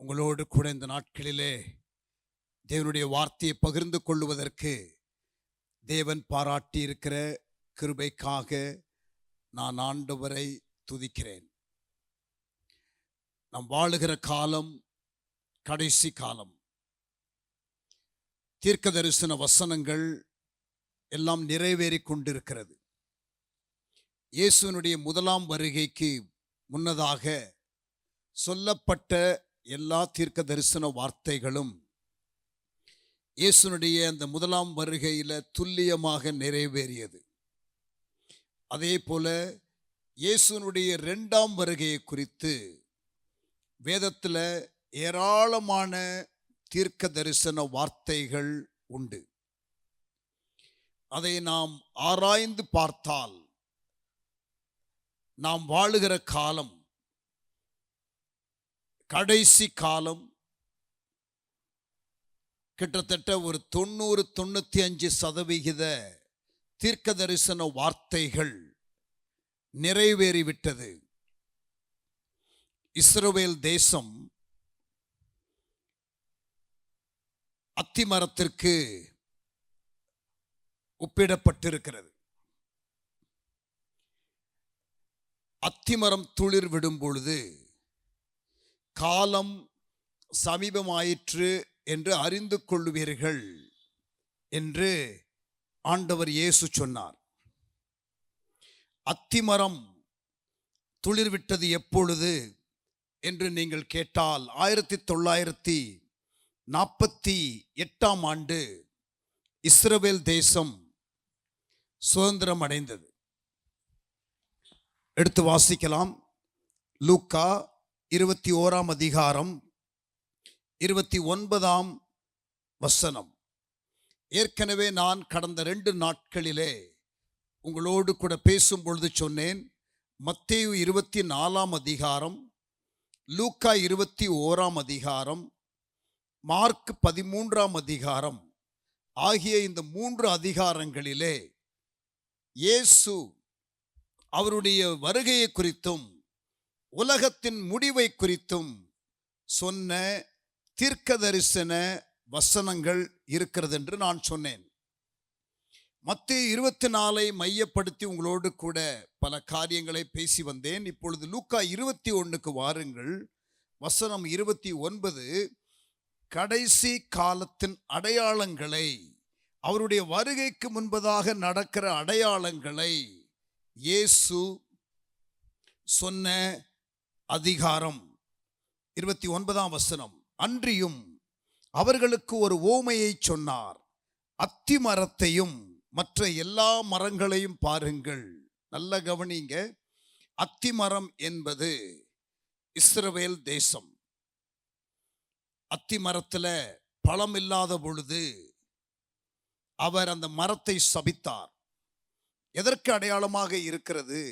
உங்களோடு கூட இந்த நாட்களிலே தேவனுடைய வார்த்தையை பகிர்ந்து கொள்ளுவதற்கு தேவன் பாராட்டி இருக்கிற கிருபைக்காக நான் ஆண்டவரை துதிக்கிறேன். நாம் வாழுகிற காலம் கடைசி காலம். தீர்க்க தரிசன வசனங்கள் எல்லாம் நிறைவேறி கொண்டிருக்கிறது. இயேசுவினுடைய முதலாம் வருகைக்கு முன்னதாக சொல்லப்பட்ட எல்லா தீர்க்க தரிசன வார்த்தைகளும் இயேசுனுடைய அந்த முதலாம் வருகையில் துல்லியமாக நிறைவேறியது. அதே போல இயேசுனுடைய இரண்டாம் வருகையை குறித்து வேதத்தில் ஏராளமான தீர்க்க தரிசன வார்த்தைகள் உண்டு. அதை நாம் ஆராய்ந்து பார்த்தால் நாம் வாழுகிற காலம் கடைசி காலம். கிட்டத்தட்ட ஒரு 90-95% தீர்க்க தரிசன வார்த்தைகள் நிறைவேறிவிட்டது. இஸ்ரவேல் தேசம் அத்திமரத்திற்கு ஒப்பிடப்பட்டிருக்கிறது. அத்திமரம் துளிர் விடும் பொழுது காலம் சமீபமாயிற்று என்று அறிந்து கொள்வீர்கள் என்று ஆண்டவர் இயேசு சொன்னார். அத்திமரம் துளிர்விட்டது எப்பொழுது என்று நீங்கள் கேட்டால் 1948ஆம் ஆண்டு இஸ்ரவேல் தேசம் சுதந்திரம் அடைந்தது. எடுத்து வாசிக்கலாம். லூக்கா 21ஆம் அதிகாரம் 29ஆம் வசனம். ஏற்கனவே நான் கடந்த 2 நாட்களிலே உங்களோடு கூட பேசும் பொழுது சொன்னேன். மத்தேயு 24ஆம் அதிகாரம், லூக்கா 21ஆம் அதிகாரம், மார்க் 13ஆம் அதிகாரம் ஆகிய இந்த 3 அதிகாரங்களிலே இயேசு அவருடைய வருகையை குறித்தும் உலகத்தின் முடிவை குறித்தும் சொன்ன தீர்க்க தரிசன வசனங்கள் இருக்கிறது என்று நான் சொன்னேன். மத்தேயு 24 மையப்படுத்தி உங்களோடு கூட பல காரியங்களை பேசி வந்தேன். இப்பொழுது லூக்கா 21க்கு வாருங்கள். வசனம் 29. கடைசி காலத்தின் அடையாளங்களை, அவருடைய வருகைக்கு முன்பதாக நடக்கிற அடையாளங்களை இயேசு சொன்ன அதிகாரம் 29ஆம் வசனம். அன்றியும் அவர்களுக்கு ஒரு ஓமையை சொன்னார். அத்திமரத்தையும் மற்ற எல்லா மரங்களையும் பாருங்கள். நல்ல கவனிங்க. அத்திமரம் என்பது இஸ்ரவேல் தேசம். அத்திமரத்தில் பழம் இல்லாத பொழுது அவர் அந்த மரத்தை சபித்தார். எதற்கு அடையாளமாக இருக்கிறது?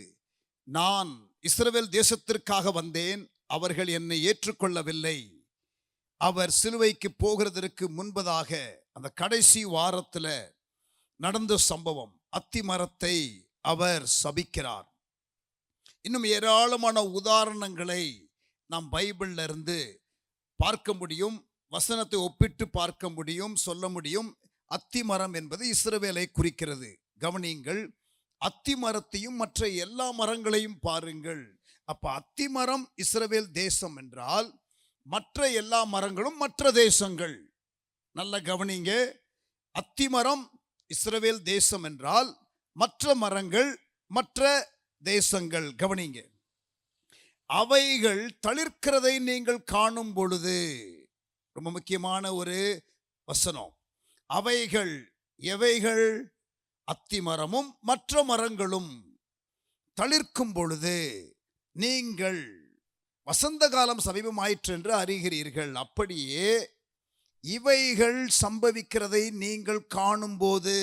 நான் இஸ்ரவேல் தேசத்திற்காக வந்தேன், அவர்கள் என்னை ஏற்றுக்கொள்ளவில்லை. அவர் சிலுவைக்கு போகிறதற்கு முன்பதாக அந்த கடைசி வாரத்தில் நடந்த சம்பவம். அத்திமரத்தை அவர் சபிக்கிறார். இன்னும் ஏராளமான உதாரணங்களை நாம் பைபிள்ல இருந்து பார்க்க முடியும். வசனத்தை ஒப்பிட்டு பார்க்க முடியும், சொல்ல முடியும். அத்திமரம் என்பது இஸ்ரவேலை குறிக்கிறது. கவனியுங்கள். அத்திமரத்தையும் மற்ற எல்லா மரங்களையும் பாருங்கள். அப்ப அத்திமரம் இஸ்ரவேல் தேசம் என்றால் மற்ற எல்லா மரங்களும் மற்ற தேசங்கள். நல்ல கவனிங்க. அத்திமரம் இஸ்ரவேல் தேசம் என்றால் மற்ற மரங்கள் மற்ற தேசங்கள். கவனிங்க. அவைகள் தளிர்க்கிறதை நீங்கள் காணும் பொழுது, ரொம்ப முக்கியமான ஒரு வசனம். அவைகள் எவைகள்? அத்திமரமும் மற்ற மரங்களும் தளிர்க்கும் பொழுது நீங்கள் வசந்த காலம் சமீபமாயிற்று என்று அறிகிறீர்கள். அப்படியே இவைகள் சம்பவிக்கிறதை நீங்கள் காணும்போது,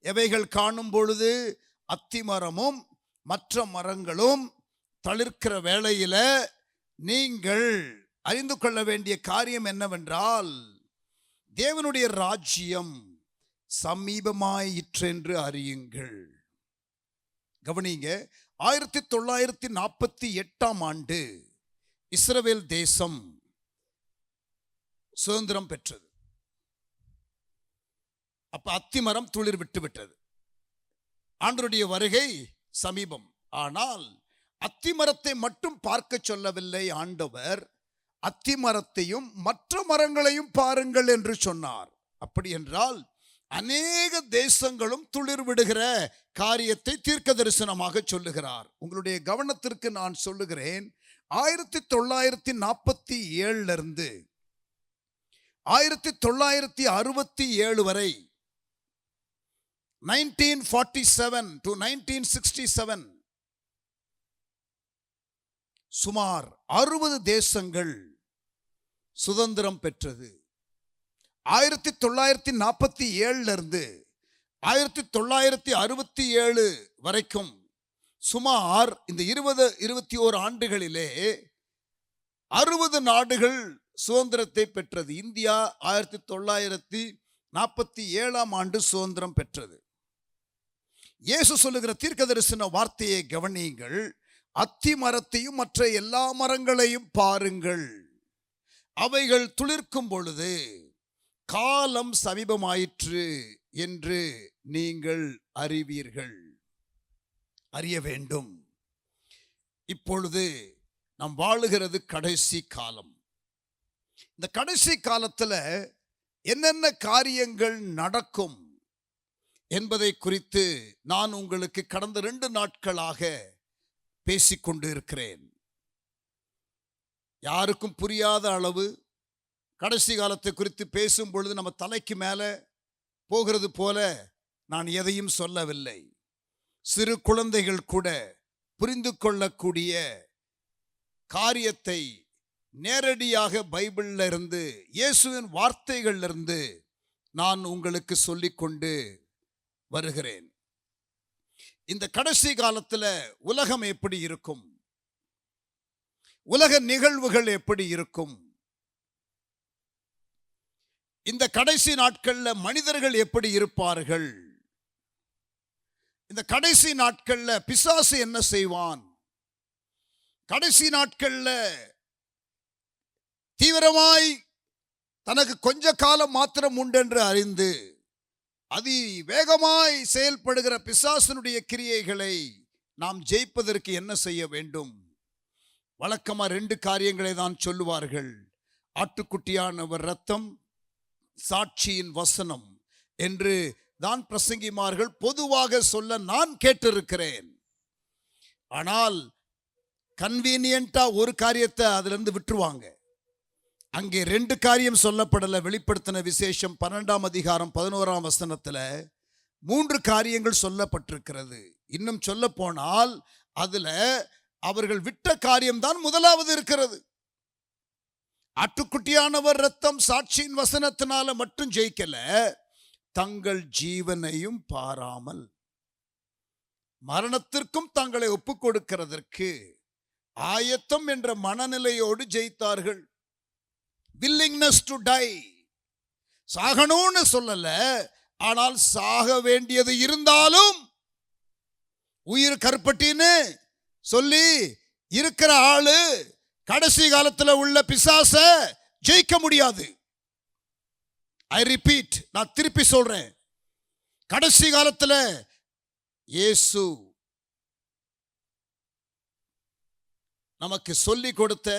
எவைகள் காணும் பொழுது? அத்திமரமும் மற்ற மரங்களும் தளிர்க்கிற வேளையில நீங்கள் அறிந்து கொள்ள வேண்டிய காரியம் என்னவென்றால், தேவனுடைய ராஜ்யம் சமீபமாயிற்றென்று அறியுங்கள். கவனிங்க. 1948ஆம் ஆண்டு இஸ்ரவேல் தேசம் சுதந்திரம் பெற்றது. அப்ப அத்திமரம் துளிர் விட்டு விட்டது. ஆண்டவருடைய வருகை சமீபம். ஆனால் அத்திமரத்தை மட்டும் பார்க்க சொல்லவில்லை ஆண்டவர், அத்திமரத்தையும் மற்ற மரங்களையும் பாருங்கள் என்று சொன்னார். அப்படி என்றால் அநேக தேசங்களும் துளிர் விடுகிற காரியத்தை தீர்க்க தரிசனமாக சொல்லுகிறார். உங்களுடைய கவனத்திற்கு நான் சொல்லுகிறேன், 1947 இருந்து 1967 வரை, 1947 to 1967, சுமார் 60 தேசங்கள் சுதந்திரம் பெற்றது. 1947 இருந்து 1967 வரைக்கும் சுமார் இந்த 20-21 ஆண்டுகளிலே 60 நாடுகள் சுதந்திரத்தை பெற்றது. இந்தியா 1947 ஆண்டு சுதந்திரம் பெற்றது. இயேசு சொல்லுகிற தீர்க்க தரிசன வார்த்தையை கவனியுங்கள். அத்தி மரத்தையும் மற்ற எல்லா மரங்களையும் பாருங்கள், அவைகள் துளிர்க்கும் பொழுது காலம் சமீபமாயிற்று என்று நீங்கள் அறிவீர்கள். அறிய வேண்டும். இப்பொழுது நாம் வாழுகிறது கடைசி காலம். இந்த கடைசி காலத்தில் என்னென்ன காரியங்கள் நடக்கும் என்பதை குறித்து நான் உங்களுக்கு கடந்த 2 நாட்களாக பேசிக்கொண்டு இருக்கிறேன். யாருக்கும் புரியாத அளவு கடைசி காலத்தை குறித்து பேசும் பொழுது நம்ம தலைக்கு மேலே போகிறது போல நான் எதையும் சொல்லவில்லை. சிறு குழந்தைகள் கூட புரிந்து கொள்ளக்கூடிய காரியத்தை நேரடியாக பைபிள்ல இருந்து, இயேசுவின் வார்த்தைகள்ல இருந்து நான் உங்களுக்கு சொல்லிக்கொண்டு வருகிறேன். இந்த கடைசி காலத்தில் உலகம் எப்படி இருக்கும், உலக நிகழ்வுகள் எப்படி இருக்கும், இந்த கடைசி நாட்களில் மனிதர்கள் எப்படி இருப்பார்கள், இந்த கடைசி நாட்களில் பிசாசு என்ன செய்வான், கடைசி நாட்களில் தீவிரமாய் தனக்கு கொஞ்ச காலம் மாத்திரம் உண்டென்று அறிந்து அதி வேகமாய் செயல்படுகிற பிசாசனுடைய கிரியைகளை நாம் ஜெயிப்பதற்கு என்ன செய்ய வேண்டும்? வழக்கமாக 2 காரியங்களை தான் சொல்லுவார்கள். ஆட்டுக்குட்டியானவர் இரத்தம், சாட்சியின் வசனம் என்று தான் பிரசங்கிமார்கள் பொதுவாக சொல்ல நான் கேட்டிருக்கிறேன். ஆனால் கன்வீனியன்ட்டா ஒரு காரியத்தை அதிலிருந்து விட்டுருவாங்க. அங்கே 2 காரியம் சொல்லப்படலை. வெளிப்படுத்தின விசேஷம் 12ஆம் அதிகாரம் 11ஆம் வசனத்தில் 3 காரியங்கள் சொல்லப்பட்டிருக்கிறது. இன்னும் சொல்ல போனால் அதுல அவர்கள் விட்ட காரியம்தான் முதலாவது இருக்கிறது. ஆட்டுக்குட்டியானவர் இரத்தம், சாட்சியின் வசனத்தினால மட்டும் ஜெயிக்கல, தங்கள் ஜீவனையும் பாராமல் மரணத்திற்கும் தங்களை ஒப்புக் கொடுக்கிறதற்கு ஆயத்தம் என்ற மனநிலையோடு ஜெயித்தார்கள். willingness to die. சாகணும்னு சொல்லல, ஆனால் சாக வேண்டியது இருந்தாலும் உயிர் கருப்பட்டின்னு சொல்லி இருக்கிற ஆளு கடைசி காலத்தில் உள்ள பிசாச ஜெயிக்க முடியாது. ஐ ரிப்பீட், நான் திருப்பி சொல்றேன். கடைசி காலத்தில் இயேசு நமக்கு சொல்லி கொடுத்த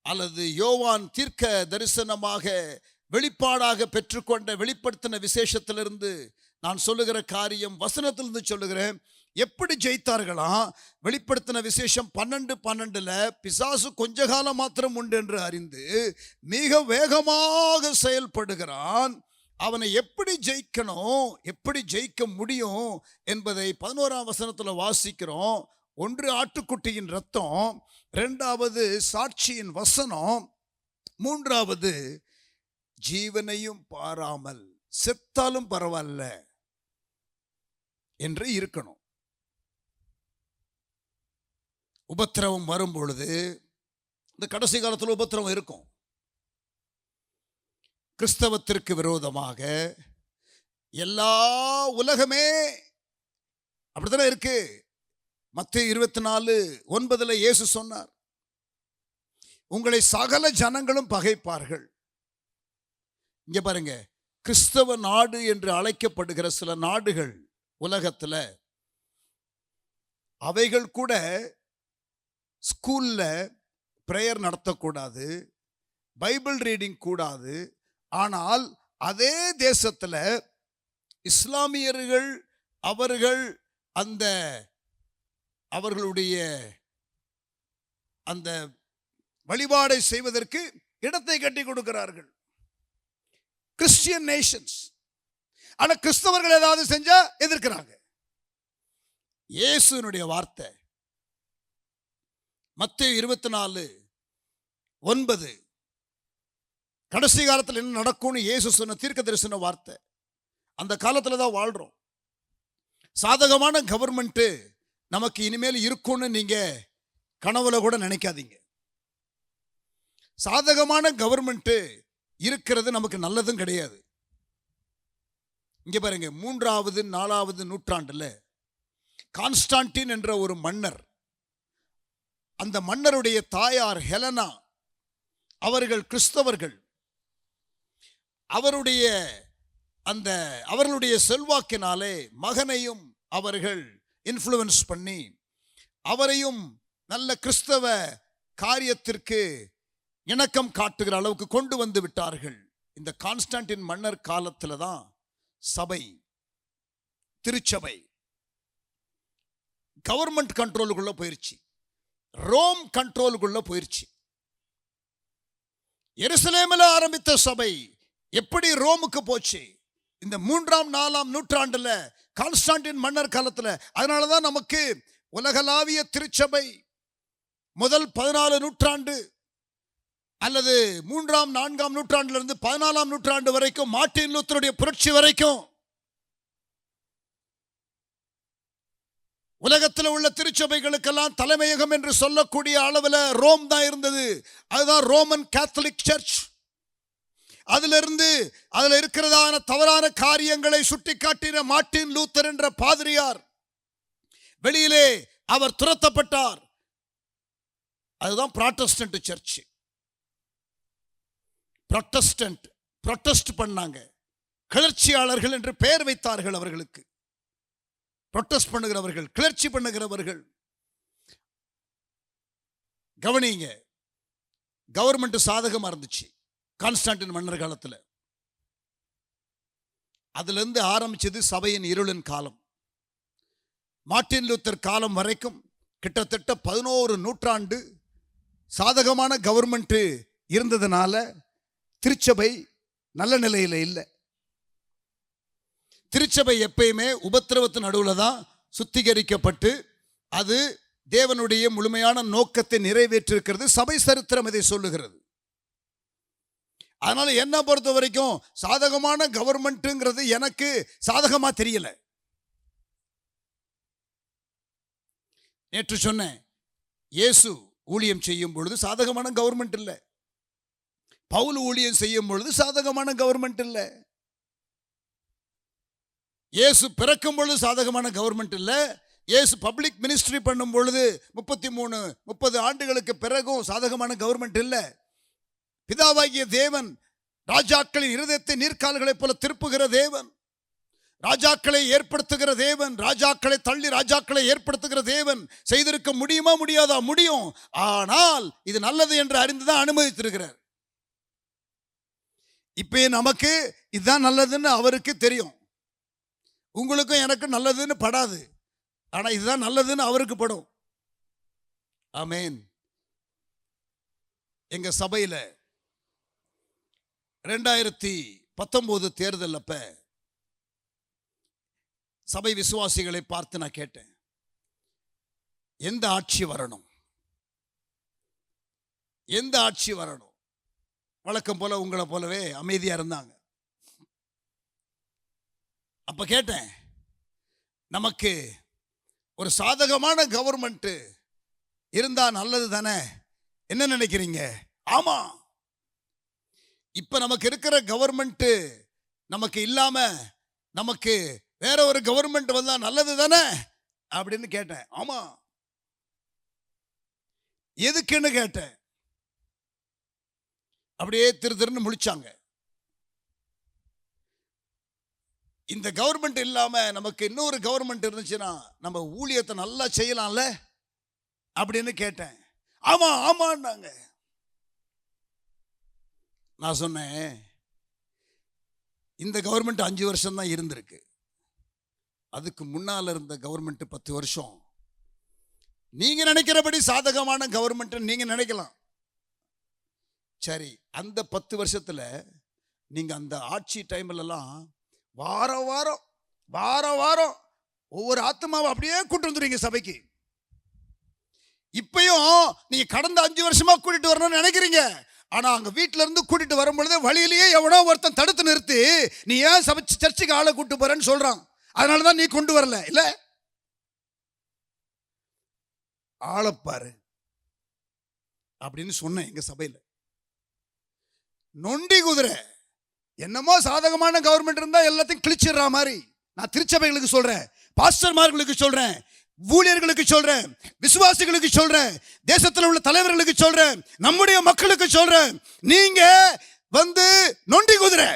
அல்லது யோவான் தீர்க்க தரிசனமாக வெளிப்பாடாக பெற்றுக்கொண்ட வெளிப்படுத்தின விசேஷத்திலிருந்து நான் சொல்லுகிற காரியம் வசனத்திலிருந்து சொல்லுகிறேன். எப்படி ஜெயித்தார்களாம்? வெளிப்படுத்தின விசேஷம் 12:12 பிசாசு கொஞ்ச காலம் மாத்திரம் உண்டு என்று அறிந்து மிக வேகமாக செயல்படுகிறான். அவனை எப்படி ஜெயிக்கணும், எப்படி ஜெயிக்க முடியும் என்பதை 11ஆம் வசனத்தில் வாசிக்கிறோம். 1 ஆட்டுக்குட்டியின் இரத்தம், 2வது சாட்சியின் வசனம், 3வது ஜீவனையும் பாராமல் செத்தாலும் பரவாயில்ல என்று இருக்கணும். உபத்திரவம் வரும் பொழுது, இந்த கடைசி காலத்தில் உபத்திரவம் இருக்கும். கிறிஸ்தவத்திற்கு விரோதமாக எல்லா உலகமே அப்படித்தானே இருக்கு. மத்தேயு 24:9 இயேசு சொன்னார், உங்களை சகல ஜனங்களும் பகைப்பார்கள். இங்க பாருங்க, கிறிஸ்தவ நாடு என்று அழைக்கப்படுகிற சில நாடுகள் உலகத்துல, அவைகள் கூட ஸ்கூல்ல பிரேயர் நடத்தக்கூடாது, பைபிள் ரீடிங் கூடாது. ஆனால் அதே தேசத்துல இஸ்லாமியர்கள் அவர்களுடைய அந்த வழிபாடை செய்வதற்கு இடத்தை கட்டி கொடுக்கிறார்கள். Christian Nations. ஆனா கிறிஸ்தவர்கள் ஏதாவது செஞ்சா எதிர்க்கிறாங்க. இயேசுவினுடைய வார்த்தை மத்தேயு 24:9, கடைசி காலத்தில் என்ன நடக்கும்னு இயேசு சொன்ன தீர்க்க தரிசன வார்த்தை. அந்த காலத்துல தான் வாழ்றோம். சாதகமான கவர்மெண்ட் நமக்கு இனிமேல் இருக்கும்னு நீங்க கனவுல கூட நினைக்காதீங்க. சாதகமான கவர்மெண்ட் இருக்கிறது நமக்கு நல்லதும் கிடையாது. இங்க பாருங்க, 3வது 4வது நூற்றாண்டுல கான்ஸ்டான்டின் என்ற ஒரு மன்னர், அந்த மன்னருடைய தாயார் ஹெலனா அவர்கள் கிறிஸ்தவர்கள். அவர்களுடைய செல்வாக்கினாலே மகனையும் அவர்கள் இன்ஃப்ளூயன்ஸ் பண்ணி அவரையும் நல்ல கிறிஸ்தவ காரியத்திற்கு இணக்கம் காட்டுகிற அளவுக்கு கொண்டு வந்து விட்டார்கள். இந்த கான்ஸ்டான்டின் மன்னர் காலத்துல தான் சபை, திருச்சபை கவர்மெண்ட் கண்ட்ரோலுக்குள்ள போயிருச்சு, ரோம் கண்ட்ரோலுக்குள்ள போயிருச்சு. எருசலேமில் ஆரம்பித்த சபை எப்படி ரோமுக்கு போச்சு? இந்த 3ஆம் 4ஆம் நூற்றாண்டுல கான்ஸ்டான்டின் மன்னர் காலத்துல. அதனாலதான் நமக்கு உலகளாவிய திருச்சபை முதல் 14 நூற்றாண்டு அல்லது 3ஆம் 4ஆம் நூற்றாண்டுல இருந்து 14ஆம் நூற்றாண்டு வரைக்கும், மார்ட்டின் லூத்தருடைய புரட்சி வரைக்கும் உலகத்தில் உள்ள திருச்சபைகளுக்கெல்லாம் தலைமையகம் என்று சொல்லக்கூடிய அளவில் ரோம் தான் இருந்தது. அதுதான் ரோமன் கேத்தலிக் சர்ச். அதுல இருக்கிறதான தவறான காரியங்களை சுட்டிக்காட்டின மார்ட்டின் லூத்தர் என்ற பாதிரியார் வெளியிலே அவர் துரத்தப்பட்டார். அதுதான் புராட்டஸ்டன்ட் சர்ச். புராட்டஸ்ட் பண்ணாங்க, கிளர்ச்சியாளர்கள் என்று பெயர் வைத்தார்கள் அவர்களுக்கு. புராட்டஸ்ட் பண்ணுகிறவர்கள், கிளர்ச்சி பண்ணுகிறவர்கள். கவனிங்க, கவர்மெண்ட் சாதகமா இருந்துச்சு கான்ஸ்டான்டின் மன்னர் காலத்தில். அதுல இருந்து ஆரம்பிச்சது சபையின் இருளின் காலம். மார்ட்டின் லூத்தர் காலம் வரைக்கும் கிட்டத்தட்ட 11 நூற்றாண்டு சாதகமான கவர்மெண்ட் இருந்ததுனால திருச்சபை நல்ல நிலையில இல்லை. திருச்சபை எப்பயுமே உபத்திரவத்து நடுவில் தான் சுத்திகரிக்கப்பட்டு அது தேவனுடைய முழுமையான நோக்கத்தை நிறைவேற்றிருக்கிறது. சபை சரித்திரம் இதை சொல்லுகிறது. அதனால என்ன பொறுத்த வரைக்கும் சாதகமான கவர்மெண்ட்ங்கிறது எனக்கு சாதகமா தெரியல. நேற்று சொன்னேன், இயேசு ஊழியம் செய்யும் பொழுது சாதகமான கவர்மெண்ட் இல்லை. பவுல் ஊழியம் செய்யும் பொழுது சாதகமான கவர்மெண்ட் இல்லை. இயேசு பிறக்கும் பொழுது சாதகமான கவர்மெண்ட் இல்லை. இயேசு பப்ளிக் மினிஸ்ட்ரி பண்ணும் பொழுது 30 ஆண்டுகளுக்கு பிறகும் சாதகமான கவர்மெண்ட் இல்லை. பிதாவாகிய தேவன் ராஜாக்களின் இருதயத்தை நீர்க்கால்களைப் போல திருப்புகிற தேவன், ராஜாக்களை ஏற்படுத்துகிற தேவன், ராஜாக்களை தள்ளி ராஜாக்களை ஏற்படுத்துகிற தேவன். செய்திருக்க முடியுமா? முடியாதா? முடியும். ஆனால் இது நல்லது என்று அறிந்துதான் அனுமதித்திருக்கிறார். இப்ப நமக்கு இதுதான் நல்லதுன்னு அவருக்கு தெரியும். உங்களுக்கும் எனக்கு நல்லதுன்னு படாது, ஆனா இதுதான் நல்லதுன்னு அவருக்கு படும். ஆமென். எங்க சபையில 2019 தேர்தல் அப்ப சபை விசுவாசிகளை பார்த்து நான் கேட்டேன், எந்த ஆட்சி வரணும், எந்த ஆட்சி வரணும்? வழக்கம் போல உங்களை போலவே அமைதியா இருந்தாங்க. அப்ப கேட்டேன், நமக்கு ஒரு சாதகமான கவர்மெண்ட் இருந்தா நல்லது தானே, என்ன நினைக்கிறீங்க? ஆமா, இப்ப நமக்கு இருக்கிற கவர்மெண்ட் நமக்கு இல்லாம நமக்கு வேற ஒரு கவர்மெண்ட் வந்தா நல்லது தானே அப்படின்னு கேட்டேன். ஆமா, எதுக்குன்னு கேட்டேன். அப்படியே திருன்னு முழிச்சாங்க. இந்த கவர்மெண்ட் இல்லாம நமக்கு இன்னொரு கவர்மெண்ட் இருந்துச்சுன்னா நம்ம ஊழியத்தை நல்லா செய்யலாம்ல அப்படின்னு கேட்டேன். ஆமா ஆமான்னாங்க. நான் சொன்னேன், இந்த கவர்மெண்ட் 5 வருஷம் தான் இருந்திருக்கு. அதுக்கு முன்னால இருந்த கவர்மெண்ட் 10 வருஷம். நீங்க நினைக்கிறபடி சாதகமான கவர்மெண்ட் நீங்க நினைக்கலாம். சரி, அந்த 10 வருஷத்துல நீங்க அந்த ஆட்சி டைம்ல எல்லாம் வாரம் வாரம் ஒவ்வொரு ஆத்மாவை அப்படியே கூட்டு வந்துடுவீங்க சபைக்கு. இப்பயும் நீங்க கடந்த 5 வருஷமா கூட்டிட்டு வரணும்னு நினைக்கிறீங்க. ஆனா அங்க வீட்டுல இருந்து கூட்டிட்டு வரும்பொழுது வழியிலேயே எவனோ ஒருத்தன் தடுத்து நிறுத்தி, நீ ஏன் சர்ச்சுக்கு ஆளை கூட்டு போறேன்னு சொல்றான். அதனாலதான் நீ கொண்டு வரல. இல்ல, ஆளப்பாரு அப்படின்னு சொன்னேன். எங்க சபையில நொண்டி குதிரை என்னமோ சாதகமான கவர்மெண்ட் இருந்தா எல்லாத்தையும் கிழிச்சிடுற மாதிரி. நான் திருச்சபைகளுக்கு சொல்றேன், பாஸ்டர்மார்களுக்கு சொல்றேன், ஊழியர்களுக்கு சொல்றேன், விசுவாசிகளுக்கு சொல்றேன், தேசத்தில் உள்ள தலைவர்களுக்கு சொல்றேன், நம்முடைய மக்களுக்கு சொல்றேன், நீங்க வந்து நொண்டி குதிரை.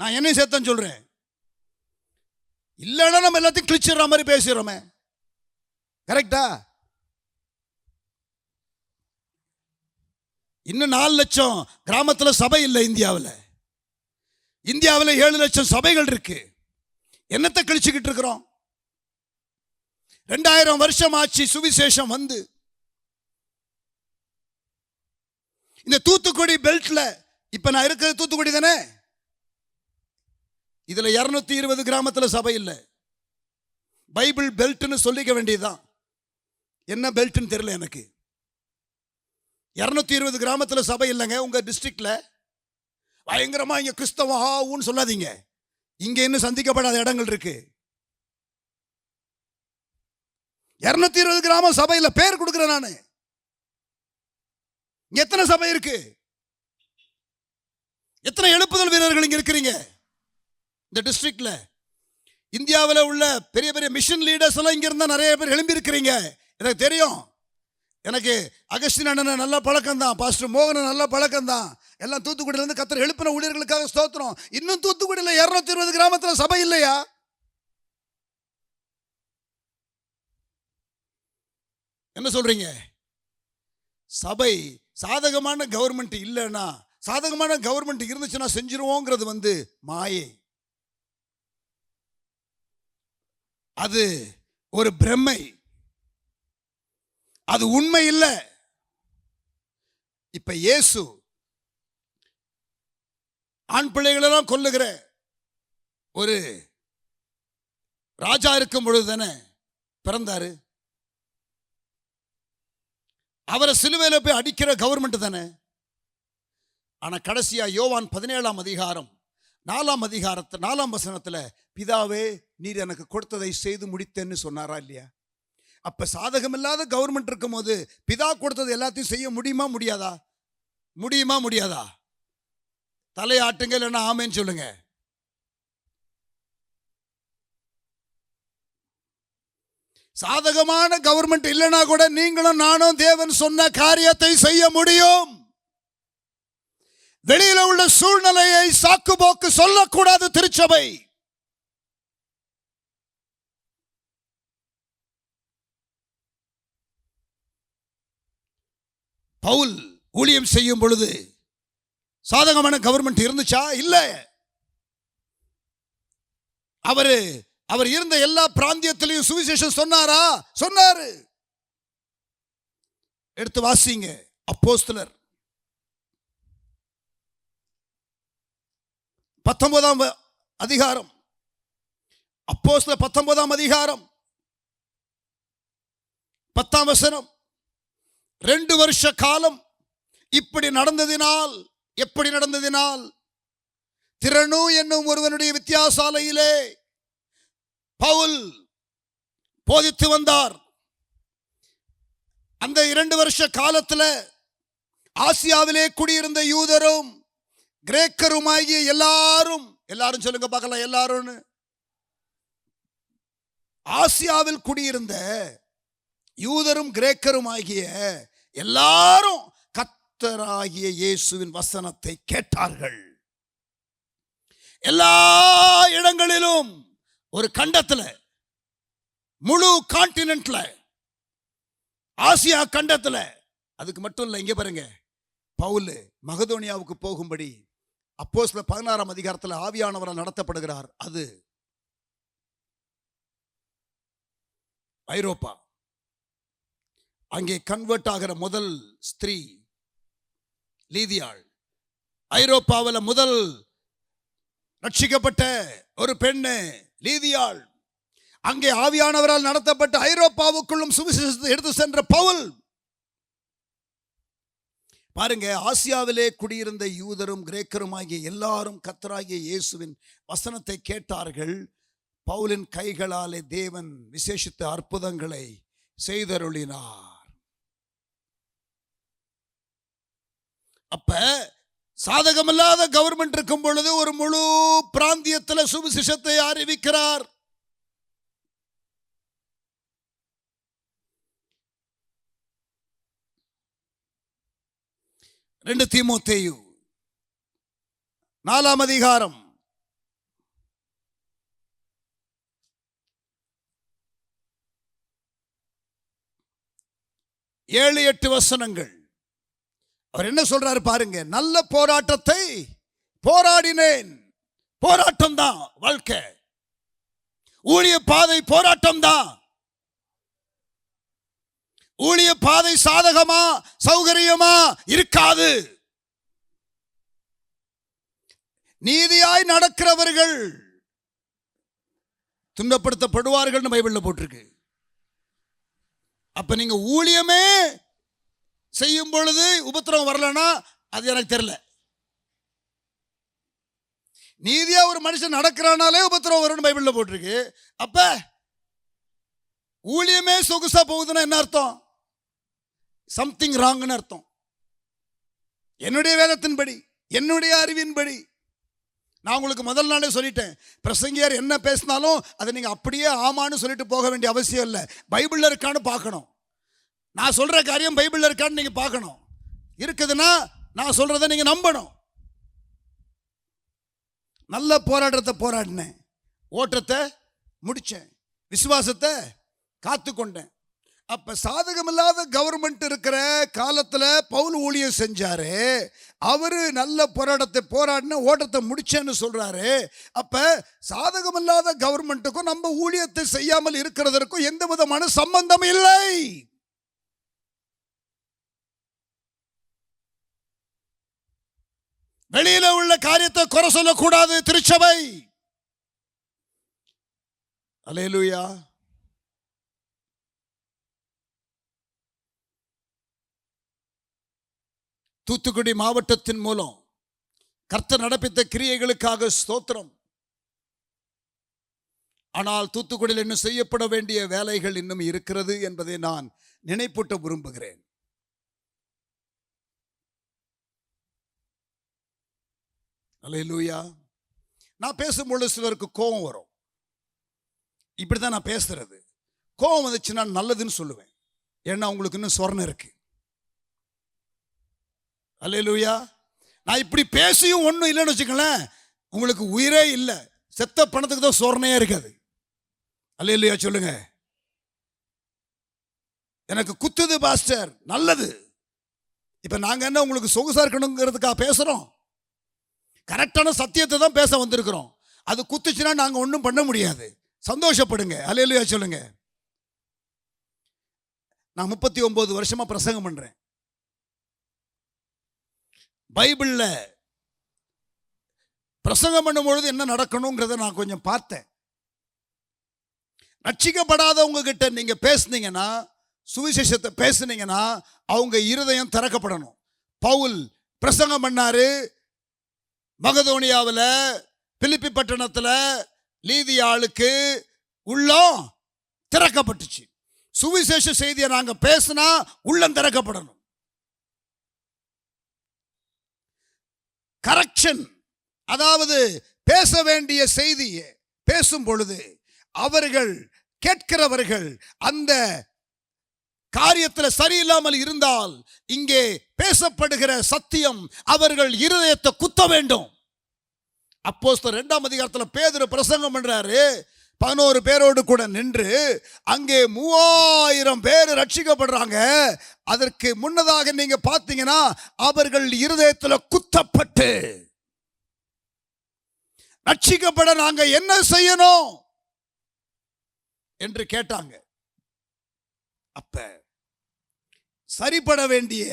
நான் என்னையும் சேர்த்தான் சொல்றேன். இல்லைன்னா நம்ம எல்லாத்தையும் கிழிச்சிடுற மாதிரி பேசுறோமே. கரெக்டா? இன்னும் 4 லட்சம் கிராமத்தில் சபை இல்லை இந்தியாவில். 7 லட்சம் சபைகள் இருக்கு. என்னத்தை கழிச்சுக்கிட்டு இருக்கிறோம்? 2000 வருஷம் ஆச்சு சுவிசேஷம் வந்து. இந்த தூத்துக்குடி பெல்ட்ல, இப்ப நான் இருக்கிறது தூத்துக்குடி தானே, இதுல 220 கிராமத்தில் சபை இல்லை. பைபிள் பெல்ட்னு சொல்லிக்க வேண்டியதுதான். என்ன பெல்ட்னு தெரியல எனக்கு. 220 கிராமத்தில் சபை இல்லைங்க. உங்க டிஸ்ட்ரிக்ட்ல பயங்கரமா இங்க கிறிஸ்தவ ஆவுன்னு சொல்லாதீங்க. இங்க இன்னும் சந்திக்கப்படாத இடங்கள் இருக்கு. 220 கிராமம் சபையில் பேர் கொடுக்கிறேன் நானு. எத்தனை சபை இருக்கு? எத்தனை எழுப்புதல் வீரர்கள் இங்க இருக்கிறீங்க இந்த டிஸ்ட்ரிக்ட்ல? இந்தியாவில் உள்ள பெரிய பெரிய மிஷன் லீடர்ஸ் எல்லாம் இங்க இருந்தா நிறைய பேர் எழும்பி இருக்கிறீங்க. எனக்கு தெரியும். எனக்கு அகஸ்டின் அண்ணன் நல்ல பழக்கம் தான், பாஸ்டர் மோகன் நல்ல பழக்கம் தான். எல்லாம் தூத்துக்குடியிலிருந்து கத்தர் எழுப்பின ஊழியர்களுக்காக ஸ்தோத்திரம். இன்னும் தூத்துக்குடியில் 220 கிராமத்தில் சபை இல்லையா? என்ன சொல்றீங்க? சபை சாதகமான கவர்மெண்ட் இல்லைன்னா, சாதகமான கவர்மெண்ட் இருந்துச்சுன்னா செஞ்சிருவோங்கிறது வந்து மாயை. அது ஒரு பிரமை, அது உண்மை இல்லை. இப்ப இயேசு ஆண் பிள்ளைகளெல்லாம் கொல்லுகிற ஒரு ராஜா இருக்கும் பொழுது தானே பிறந்தாரு. அவரை சிலுவையில போய் அடிக்கிற கவர்மெண்ட் தானே. ஆனா கடைசியா யோவான் 17ஆம் அதிகாரம் 4ஆம் வசனத்துல, பிதாவே நீர் எனக்கு கொடுத்ததை செய்து முடித்தேன்னு சொன்னாரா இல்லையா? அப்ப சாதகம் இல்லாத கவர்மெண்ட் இருக்கும் போது பிதா கொடுத்தது எல்லாத்தையும் செய்ய முடியுமா முடியாதா? முடியுமா முடியாதா? தலையாட்டுங்க, இல்லைன்னா ஆமேன்னு சொல்லுங்க. சாதகமான கவர்மெண்ட் இல்லைன்னா கூட நீங்களும் நானும் தேவன் சொன்ன காரியத்தை செய்ய முடியும். வெளியில உள்ள சூழ்நிலையை சாக்கு போக்கு சொல்லக்கூடாது திருச்சபை. பவுல் ஊழியம் செய்யும் பொழுது சாதகமான கவர்மெண்ட் இருந்துச்சா? இல்ல. அவர் இருந்த எல்லா பிராந்தியத்திலையும் சுவிசேஷம் சொன்னாரா? சொன்னாரு. எடுத்து வாசிங்க அப்போஸ்தலர் 19ஆம் அதிகாரம். அப்போஸ்தலர் 19ஆம் அதிகாரம் 10ஆம் வசனம். 2 வருஷ காலம் இப்படி நடந்ததினால், எப்படி நடந்ததினால், திறனு என்னும் ஒருவனுடைய வித்தியாசாலையிலே பவுல் போதித்து வந்தார். அந்த 2 வருஷ காலத்தில் ஆசியாவிலே குடியிருந்த யூதரும் கிரேக்கருமாகிய எல்லாரும் சொல்லுங்க பார்க்கலாம், எல்லாரும். ஆசியாவில் குடியிருந்த யூதரும் கிரேக்கரும் ஆகிய எல்லாரும் கர்த்தராகிய இயேசுவின் வசனத்தை கேட்டார்கள். எல்லா இடங்களிலும், ஒரு கண்டத்துல, முழு கான்டினென்ட்ல, ஆசியா கண்டத்துல, அதுக்கு மட்டும் இல்ல, இங்க பாருங்க, பவுல் மகதோனியாவுக்கு போகும்படி அப்போஸ்தலர் 16ஆம் அதிகாரத்தில் ஆவியானவரால் நடத்தப்படுகிறார். அது ஐரோப்பா. அங்கே கன்வெர்ட் ஆகிற முதல் ஸ்திரீ லீதியாள். ஐரோப்பாவில் முதல் ரட்சிக்கப்பட்ட ஒரு பெண்ணு லீதியாள். அங்கே ஆவியானவரால் நடத்தப்பட்ட ஐரோப்பாவுக்குள்ளும் சுவிசேஷத்தை எடுத்து சென்ற பவுல். பாருங்க, ஆசியாவிலே குடியிருந்த யூதரும் கிரேக்கரும் ஆகிய எல்லாரும் கர்த்தராகிய இயேசுவின் வசனத்தை கேட்டார்கள். பவுலின் கைகளாலே தேவன் விசேஷித்த அற்புதங்களை செய்தருளினார். அப்ப சாதகமில்லாத கவர்மெண்ட் இருக்கும் பொழுது ஒரு முழு பிராந்தியத்தில் சுவிசேஷத்தை அறிவிக்கிறார். ரெண்டு தீமோத்தேயு 4ஆம் அதிகாரம் 7-8 வசனங்கள். அவர் என்ன சொல்றாரு பாருங்க. நல்ல போராட்டத்தை போராடினேன். போராட்டம் தான் வாழ்க்கை. ஊழிய பாதை போராட்டம் தான். ஊழிய பாதை சாதகமா சௌகரியமா இருக்காது. நீதியாய் நடக்கிறவர்கள் துன்பப்படுத்தப்படுவார்கள் பைபிள்ல போட்டிருக்கு. அப்ப நீங்க ஊழியமே செய்யும் பொழுது உபத்திரவம் வரலன்னா அது எனக்கு தெரியல. நீதியா ஒரு மனுஷன் நடக்கிறானாலே உபத்திரவம் வரும்னு பைபிள்ல போட்டிருக்கு. அப்ப ஊழியமே சொகுசா போகுதுன்னா என்ன அர்த்தம்? சம்திங் ராங்னு அர்த்தம். என்னுடைய வேதத்தின்படி, என்னுடைய அறிவின்படி, நான் உங்களுக்கு முதல் நாளே சொல்லிட்டேன், பிரசங்கியார் என்ன பேசினாலும் அதை நீங்க அப்படியே ஆமான்னு சொல்லிட்டு போக வேண்டிய அவசியம் இல்லை. பைபிள்ல இருக்கான்னு பார்க்கணும். நான் சொல்ற காரியம் பைபிள்ல இருக்கான்னு நீங்க பார்க்கணும். இருக்குதுன்னா நான் சொல்றதை நீங்க நம்பணும். நல்ல போராட்டத்தை போராடினேன், ஓட்டத்தை முடிச்சேன், விசுவாசத்தை காத்து கொண்டேன். அப்ப சாதகமில்லாத கவர்மெண்ட் இருக்கிற காலத்துல பவுல் ஊழியம் செஞ்சாரு. அவரு நல்ல போராட்டத்தை போராடின, ஓட்டத்தை முடிச்சேன்னு சொல்றாரு. அப்ப சாதகமில்லாத கவர்மெண்ட்டுக்கும் நம்ம ஊழியத்தை செய்யாமல் இருக்கிறதற்கும் எந்த விதமான சம்பந்தம் இல்லை. வெளியில உள்ள காரியத்தை குறை சொல்லக்கூடாது திருச்சபை. அல்லேலூயா. தூத்துக்குடி மாவட்டத்தின் மூலம் கர்த்தர் நடப்பித்த கிரியைகளுக்காக ஸ்தோத்திரம். ஆனால் தூத்துக்குடியில் இன்னும் செய்யப்பட வேண்டிய வேலைகள் இன்னும் இருக்கிறது என்பதை நான் நினைப்பூட்ட விரும்புகிறேன். அல்லேலூயா. நான் பேசும்பொழுது சிலருக்கு கோபம் வரும். இப்படிதான் நான் பேசுறது. கோபம் வந்துச்சுன்னா நல்லதுன்னு சொல்லுவேன். ஏன்னா உங்களுக்கு இன்னும் சொர்ணம் இருக்கு. அல்லேலூயா. நான் இப்படி பேசியும் ஒன்றும் இல்லைன்னு வச்சுக்கலேன், உங்களுக்கு உயிரே இல்லை. செத்த பணத்துக்கு தான் சொர்ணையே இருக்காது. அல்லேலூயா சொல்லுங்க. எனக்கு குத்துது பாஸ்டர், நல்லது. இப்ப நாங்க என்ன உங்களுக்கு சொகுசா இருக்கணுங்கிறதுக்காக பேசுறோம்? கரெக்டான சத்தியத்தை தான் பேச வந்திருக்கிறோம். அது குத்துச்சுன்னா நாங்க ஒன்றும் பண்ண முடியாது. சந்தோஷப்படுங்க. அல்லேலூயா சொல்லுங்க. நான் 39 வருஷமா பிரசங்கம் பண்றேன். பைபிள்ல பிரசங்கம் பண்ணும்பொழுது என்ன நடக்கணுங்கிறத நான் கொஞ்சம் பார்த்தேன். ரட்சிக்கப்படாதவங்க கிட்ட நீங்க பேசுனீங்கன்னா, சுவிசேஷத்தை பேசுனீங்கன்னா அவங்க இருதயம் திறக்கப்படணும். பவுல் பிரசங்கம் பண்ணாரு. மகதோனியாவில், பிலிப்பி பட்டணத்தில் லீதியாளுக்கு உள்ளம் திறக்கப்பட்டுச்சு. சுவிசேஷ செய்தியை நாங்க பேசினா உள்ளம் திறக்கப்படணும். கரெக்ஷன், அதாவது பேச வேண்டிய செய்தியை பேசும் பொழுது அவர்கள் கேட்கிறவர்கள் அந்த காரியத்தில் சரியில்லாமல் இருந்தால் இங்கே பேசப்படுகிற சத்தியம் அவர்கள் இருதயத்தை குத்த வேண்டும். அப்போஸ்தலர் 2ஆம் அதிகாரத்தில் பேதுரு பிரசங்கம் பண்றாரு. 11 பேரோடு கூட நின்று அங்கே 3000 பேர் ரட்சிக்கப்படுறாங்க. அதற்கு முன்னதாக நீங்க பார்த்தீங்கன்னா அவர்கள் இருதயத்தில் குத்தப்பட்டு, ரட்சிக்கப்பட நாங்க என்ன செய்யணும் என்று கேட்டாங்க. அப்ப சரிபட வேண்டிய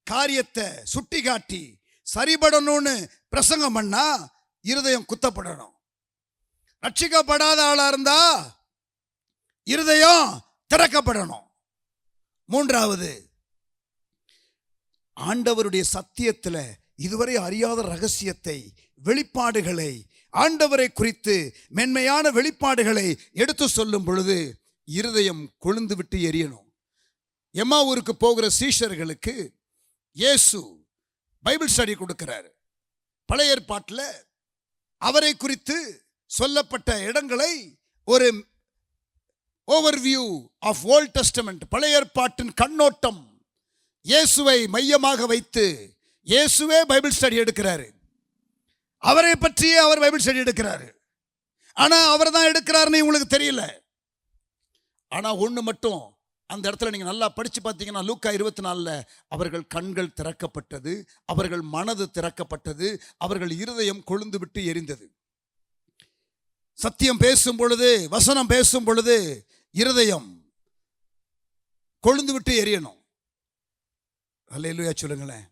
காரியத்தை சுட்டி காட்டி சரிபடணும்னு பிரசங்கம் பண்ணா இருதயம் குத்தப்படணும். ரட்சிக்கப்படாத ஆளா இருந்தா இருதயம் திறக்கப்படணும். 3வது, ஆண்டவருடைய சத்தியத்துல இதுவரை அறியாத ரகசியத்தை, வெளிப்பாடுகளை, ஆண்டவரை குறித்து மென்மையான வெளிப்பாடுகளை எடுத்து சொல்லும் பொழுது இருதயம் கொழுந்து விட்டு எரியணும். எம்மாவூருக்கு போகிற சீஷர்களுக்கு இயேசு பைபிள் ஸ்டடி கொடுக்கிறார். பழைய ஏற்பாட்டில் அவரை குறித்து சொல்லப்பட்ட இடங்களை ஒரு ஓவர்வியூ ஆஃப் ஓல்ட் டெஸ்டமெண்ட், பழைய ஏற்பாட்டின் கண்ணோட்டம், இயேசுவை மையமாக வைத்து இயேசுவே பைபிள் ஸ்டடி எடுக்கிறாரு. அவரை பற்றியே அவர் பைபிள் ஸ்டடி எடுக்கிறாரு. ஆனா அவர் தான் எடுக்கிறாருன்னு உங்களுக்கு தெரியல. ஆனா ஒண்ணு மட்டும் அந்த இடத்துல நீங்க நல்லா படிச்சு பார்த்தீங்கன்னா, லூக்கா 24 அவர்கள் கண்கள் திறக்கப்பட்டது, அவர்கள் மனது திறக்கப்பட்டது, அவர்கள் இருதயம் கொழுந்து விட்டு எரிந்தது. சத்தியம் பேசும் பொழுது, வசனம் பேசும் பொழுது இருதயம் கொழுந்து விட்டு எரியணும். அல்லேலூயா சொல்லுங்களேன்.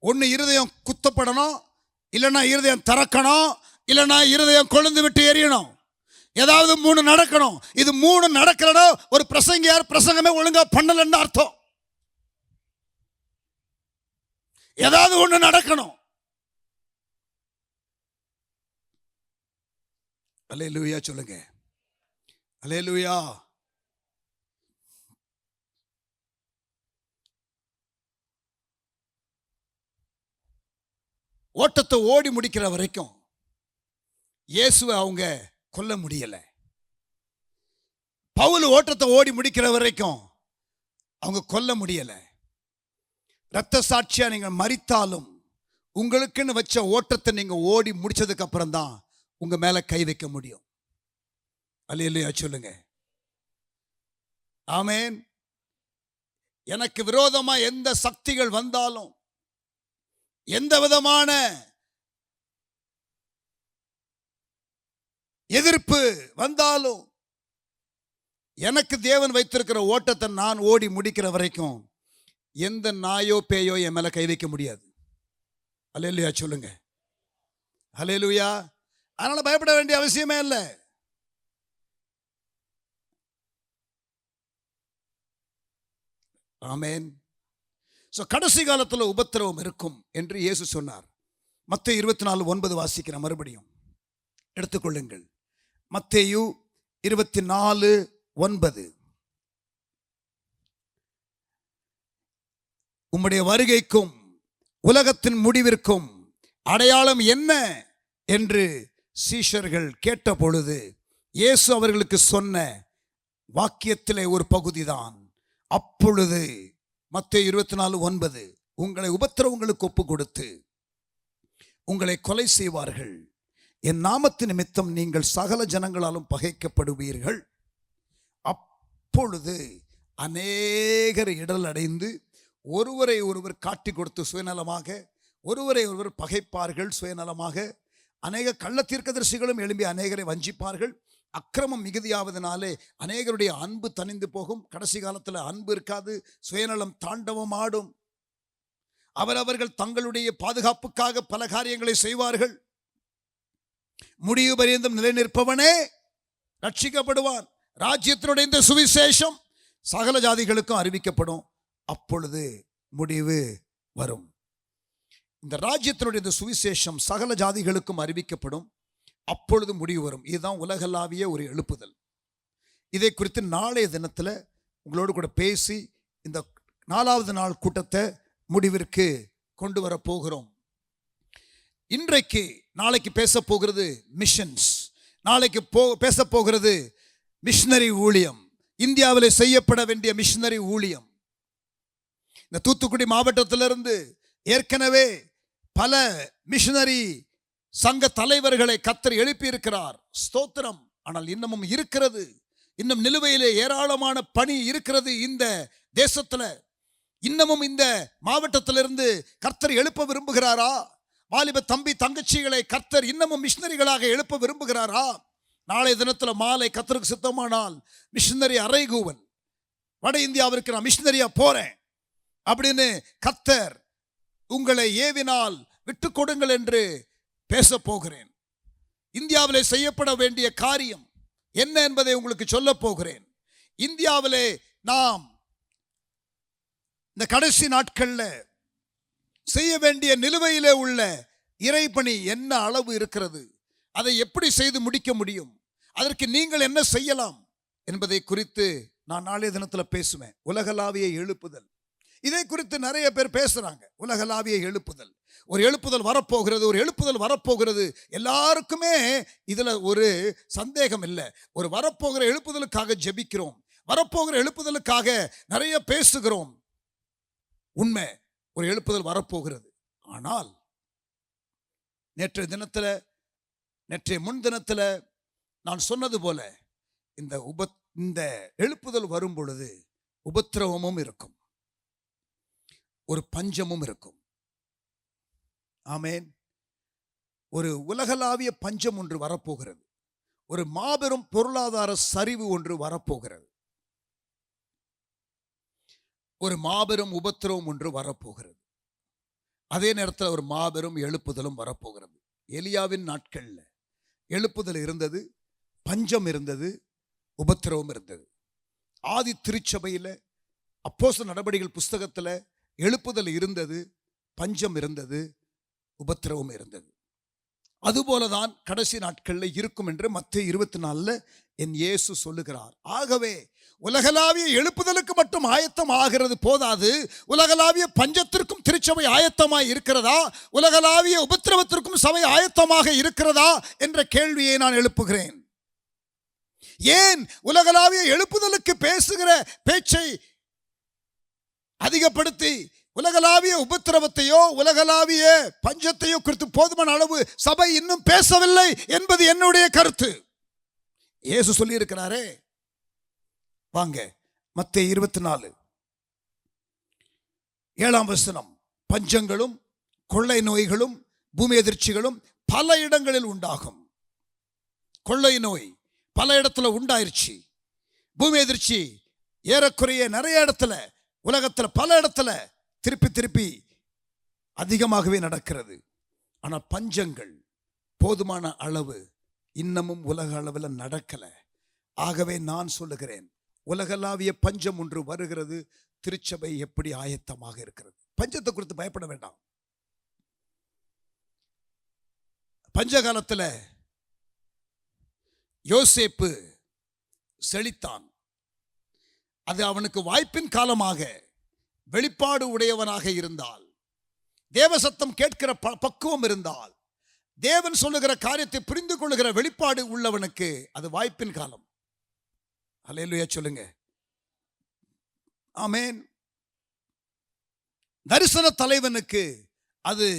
ஒன்னு இருதயம் குத்தப்படணும், இல்லைன்னா இருதயம் திறக்கணும், இல்லைன்னா இருதயம் கொழுந்து விட்டு எரியணும். ஏதாவது 3 நடக்கணும். இது 3 நடக்கலன்னா ஒரு பிரசங்கியார் பிரசங்கமே ஒழுங்கா பண்ணலன்னு அர்த்தம். ஏதாவது ஒண்ணு நடக்கணும். அல்லேலூயா சொல்லுங்க. அல்லேலூயா. ஓட்டத்தை ஓடி முடிக்கிற வரைக்கும் இயேசுவை அவங்க கொல்ல முடியல. பவுல் ஓட்டத்தை ஓடி முடிக்கிற வரைக்கும் அவங்க கொல்ல முடியல. இரத்த சாட்சியா நீங்க மரித்தாலும் உங்களுக்குன்னு வச்ச ஓட்டத்தை நீங்க ஓடி முடிச்சதுக்கு அப்புறம் தான் உங்க மேல கை வைக்க முடியும். அல்லேலூயா சொல்லுங்க. ஆமென். எனக்கு விரோதமா எந்த சக்திகள் வந்தாலும், எந்த விதமான எதிர்ப்பு வந்தாலும், எனக்கு தேவன் வைத்திருக்கிற ஓட்டத்தை நான் ஓடி முடிக்கிற வரைக்கும் எந்த நாயோ பேயோ என் மேல கை வைக்க முடியாது. அல்லேலூயா சொல்லுங்க. அல்லேலூயா. அதனால பயப்பட வேண்டிய அவசியமே இல்லை. ஆமென். கடைசி காலத்தில் உபத்திரவம் இருக்கும் என்று இயேசு சொன்னார். மத்தேயு 24:9 வாசிக்கிற மறுபடியும் எடுத்துக்கொள்ளுங்கள். மத்தேயு 24:9. உம்முடைய வருகைக்கும் உலகத்தின் முடிவிற்கும் அடையாளம் என்ன என்று சீஷர்கள் கேட்ட பொழுது இயேசு அவர்களுக்கு சொன்ன வாக்கியத்திலே ஒரு பகுதிதான். அப்பொழுது மத்தேயு 24:9, உங்களை உபத்திரவங்களுக்கு ஒப்பு கொடுத்து உங்களை கொலை செய்வார்கள், என் நாமத்து நிமித்தம் நீங்கள் சகல ஜனங்களாலும் பகைக்கப்படுவீர்கள். அப்பொழுது அநேகர் இடல் அடைந்து ஒருவரை ஒருவர் காட்டி கொடுத்து சுயநலமாக, ஒருவரை ஒருவர் பகைப்பார்கள் சுயநலமாக. அநேக கள்ள தீர்க்கதரிசிகளும் எழும்பி அநேகரை வஞ்சிப்பார்கள். அக்கிரமம் மிகுதியாவதனாலே அநேகருடைய அன்பு தணிந்து போகும். கடைசி காலத்தில் அன்பு இருக்காது, சுயநலம் தாண்டவம் ஆடும். அவரவர்கள் தங்களுடைய பாதுகாப்புக்காக பல காரியங்களை செய்வார்கள். முடிவு பரியந்தம் நிலை நிற்பவனே ரட்சிக்கப்படுவான். ராஜ்யத்தினுடைய இந்த சுவிசேஷம் சகல ஜாதிகளுக்கும் அறிவிக்கப்படும். அப்பொழுது முடிவு வரும். இந்த ராஜ்யத்தினுடைய இந்த சுவிசேஷம் சகல ஜாதிகளுக்கும் அறிவிக்கப்படும். அப்பொழுது முடிவு வரும். இதுதான் உலகளாவிய ஒரு எழுப்புதல். இதை குறித்து நாளைய தினத்தில் உங்களோடு கூட பேசி இந்த 4வது நாள் கூட்டத்தை முடிவிற்கு கொண்டு வர போகிறோம். நாளைக்கு பேச போகிறது மிஷன்ஸ், நாளைக்கு பேச போகிறது மிஷனரி ஊழியம். இந்தியாவிலே செய்யப்பட வேண்டிய மிஷனரி ஊழியம். இந்த தூத்துக்குடி மாவட்டத்திலிருந்து ஏற்கனவே பல மிஷனரி சங்க தலைவர்களை கர்த்தர் எழுப்பி இருக்கிறார். ஸ்தோத்திரம். ஆனால் இன்னமும் இருக்கிறது, இன்னும் நிலுவையிலே ஏராளமான பணி இருக்கிறது. இந்த தேசத்துல இன்னமும் இந்த மாவட்டத்திலிருந்து கர்த்தர் எழுப்ப விரும்புகிறாரா? வாலிப தம்பி தங்கச்சிகளை கர்த்தர் இன்னமும் மிஷனரிகளாக எழுப்ப விரும்புகிறாரா? நாளைய தினத்துல மாலை கர்த்தருக்கு சித்தமானால் மிஷனரி அறைகூவல், வட இந்தியாவிற்கு நான் மிஷனரியா போறேன் அப்படின்னு கர்த்தர் உங்களை ஏவினால் விட்டு கொடுங்கள் என்று பேச போகிறேன். இந்தியாவிலே செய்யப்பட வேண்டிய காரியம் என்ன என்பதை உங்களுக்கு சொல்ல போகிறேன். இந்தியாவிலே நாம் இந்த கடைசி நாட்கள்ல செய்ய வேண்டிய நிலுவையிலே உள்ள இறைப்பணி என்ன அளவு இருக்கிறது, அதை எப்படி செய்து முடிக்க முடியும், அதற்கு நீங்கள் என்ன செய்யலாம் என்பதை குறித்து நான் நாளைய தினத்தில் பேசுவேன். உலகளாவிய எழுப்புதல், இதை குறித்து நிறைய பேர் பேசுறாங்க. உலகளாவிய எழுப்புதல், ஒரு எழுப்புதல் வரப்போகிறது, ஒரு எழுப்புதல் வரப்போகிறது. எல்லாருக்குமே இதுல ஒரு சந்தேகம் இல்லை. ஒரு வரப்போகிற எழுப்புதலுக்காக ஜெபிக்கிறோம், வரப்போகிற எழுப்புதலுக்காக நிறைய பேசுகிறோம். உண்மை, ஒரு எழுப்புதல் வரப்போகிறது. ஆனால் நேற்றைய முன்தினத்தில் நான் சொன்னது போல இந்த எழுப்புதல் வரும் பொழுது உபத்திரவமும் இருக்கும், ஒரு பஞ்சமும் இருக்கும். ஆமேன். ஒரு உலகளாவிய பஞ்சம் ஒன்று வரப்போகிறது, ஒரு மாபெரும் பொருளாதார சரிவு ஒன்று வரப்போகிறது, ஒரு மாபெரும் உபத்திரவம் ஒன்று வரப்போகிறது. அதே நேரத்தில் ஒரு மாபெரும் எழுப்புதலும் வரப்போகிறது. எலியாவின் நாட்கள்ல எழுப்புதல் இருந்தது, பஞ்சம் இருந்தது, உபத்திரவம் இருந்தது. ஆதி திருச்சபையில் அப்போஸ்தலர் நடபடிகள் புஸ்தகத்தில் எழுப்புதல் இருந்தது, பஞ்சம் இருந்தது, உபத்திரவம் இருந்தது. அதுபோலதான் கடைசி நாட்களில் இருக்கும் என்று மத்தேயு 24 என் இயேசு சொல்லுகிறார். ஆகவே உலகளாவிய எழுப்புதலுக்கு மட்டும் ஆயத்தம் ஆகிறது போதாது, உலகளாவிய பஞ்சத்திற்கும் திருச்சபை ஆயத்தமாய் இருக்கிறதா, உலகளாவிய உபத்திரவத்திற்கும் சபை ஆயத்தமாக இருக்கிறதா என்ற கேள்வியை நான் எழுப்புகிறேன். ஏன் உலகளாவிய எழுப்புதலுக்கு பேசுகிற பேச்சை அதிகப்படுத்தி உலகளாவிய உபத்திரவத்தையோ உலகளாவிய பஞ்சத்தையோ குறித்து போதுமான அளவு சபை இன்னும் பேசவில்லை என்பது என்னுடைய கருத்து. இயேசு சொல்லி இருக்கிறாரே, வாங்க மத்தேயு 24 7 பஞ்சங்களும் கொள்ளை நோய்களும் பூமி எதிர்ச்சிகளும் பல இடங்களில் உண்டாகும். கொள்ளை நோய் பல இடத்துல உண்டாயிருச்சு, பூமி எதிர்ச்சி ஏறக்குறைய நிறைய இடத்துல உலகத்துல பல இடத்துல திருப்பி அதிகமாகவே நடக்கிறது. ஆனால் பஞ்சங்கள் போதுமான அளவு இன்னமும் உலக அளவில் நடக்கல. ஆகவே நான் சொல்லுகிறேன், உலகளாவிய பஞ்சம் ஒன்று வருகிறது. திருச்சபை எப்படி ஆயத்தமாக இருக்கிறது? பஞ்சத்தை குறித்து பயப்பட வேண்டாம். பஞ்ச காலத்தில் யோசேப்பு செழித்தான். அது அவனுக்கு வாய்ப்பின் காலமாக வெளிப்பாடு உடையவனாக இருந்தால், தேவசத்தம் கேட்கிற பக்குவம் இருந்தால், தேவன் சொல்லுகிற காரியத்தை புரிந்து கொள்ளுகிற வெளிப்பாடு உள்ளவனுக்கு அது வாய்ப்பின் காலம். அல்லேலூயா சொல்லுங்க. ஆமென். தரிசன தலைவனுக்கு அது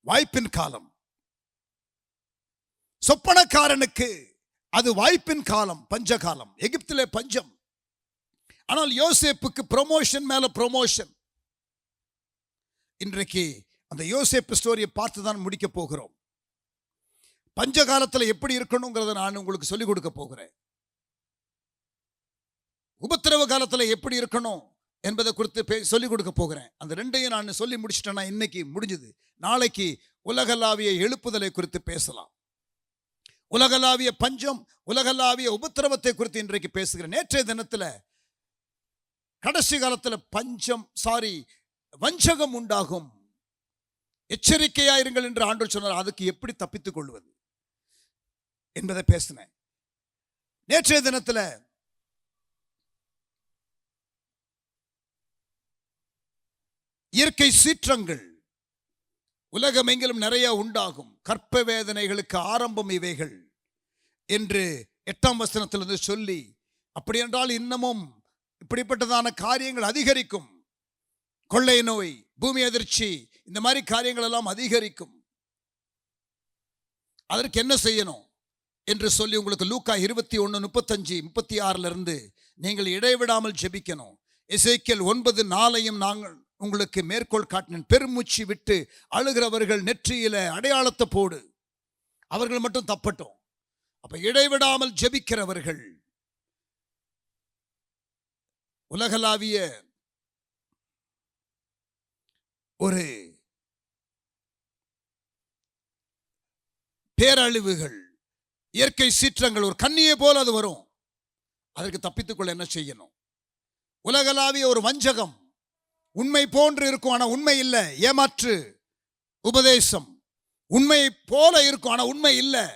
வாய்ப்பின் காலம், சொப்பனக்காரனுக்கு அது வாய்ப்பின் காலம், பஞ்ச காலம். எகிப்திலே பஞ்சம், ஆனால் யோசேப்புக்கு ப்ரமோஷன் மேல ப்ரமோஷன். இன்றைக்கு அந்த யோசேப்பு ஸ்டோரியை பார்த்து தான் முடிக்க போகிறோம். பஞ்ச காலத்தில் எப்படி இருக்கணுங்கிறத நான் உங்களுக்கு சொல்லிக் கொடுக்க போகிறேன். உபத்திரவ காலத்தில் எப்படி இருக்கணும் என்பதை குறித்து சொல்லிக் கொடுக்க போகிறேன். அந்த ரெண்டையும் நான் சொல்லி முடிச்சிட்டேன்னா இன்னைக்கு முடிஞ்சது. நாளைக்கு உலகளாவிய எழுப்புதலை குறித்து பேசலாம். உலகளாவிய பஞ்சம், உலகளாவிய உபத்திரவத்தை குறித்து இன்றைக்கு பேசுகிறேன். நேற்றைய தினத்தில் கடைசி காலத்தில் வஞ்சகம் உண்டாகும், எச்சரிக்கையாயிருங்கள் என்று ஆண்டவர் சொன்னார். அதுக்கு எப்படி தப்பித்துக் கொள்வது என்பதை பேசினேன். நேற்றைய தினத்தில் இயற்கை சீற்றங்கள் உலகமெங்கிலும் நிறைய உண்டாகும், கற்ப வேதனைகளுக்கு ஆரம்பம் இவைகள் என்று 8 வசனத்திலிருந்து சொல்லி அப்படி என்றால் இன்னமும் இப்படிப்பட்டதான காரியங்கள் அதிகரிக்கும். கொள்ளை நோய், பூமி அதிர்ச்சி, இந்த மாதிரி காரியங்கள் எல்லாம் அதிகரிக்கும். அதற்கு என்ன செய்யணும் என்று சொல்லி உங்களுக்கு லூக்கா 21:35-36 நீங்கள் இடைவிடாமல் ஜெபிக்கணும். எசேக்கியேல் 9:4 நாங்கள் உங்களுக்கு மேற்கோள் காட்டினேன். பெருமூச்சு விட்டு அழுகிறவர்கள் நெற்றியில அடையாளத்தை போடு, அவர்கள் மட்டும் தப்பட்டும். அப்ப இடைவிடாமல் ஜெபிக்கிறவர்கள் உலகளாவிய ஒரு பேரழிவுகள், இயற்கை சீற்றங்கள் ஒரு கண்ணியை போல அது வரும். அதற்கு தப்பித்துக்கொள்ள என்ன செய்யணும்? உலகளாவிய ஒரு வஞ்சகம், உண்மை போன்று இருக்கும் ஆனா உண்மை இல்லை, ஏமாற்று உபதேசம், உண்மை போல இருக்கும் ஆனா உண்மை இல்லை,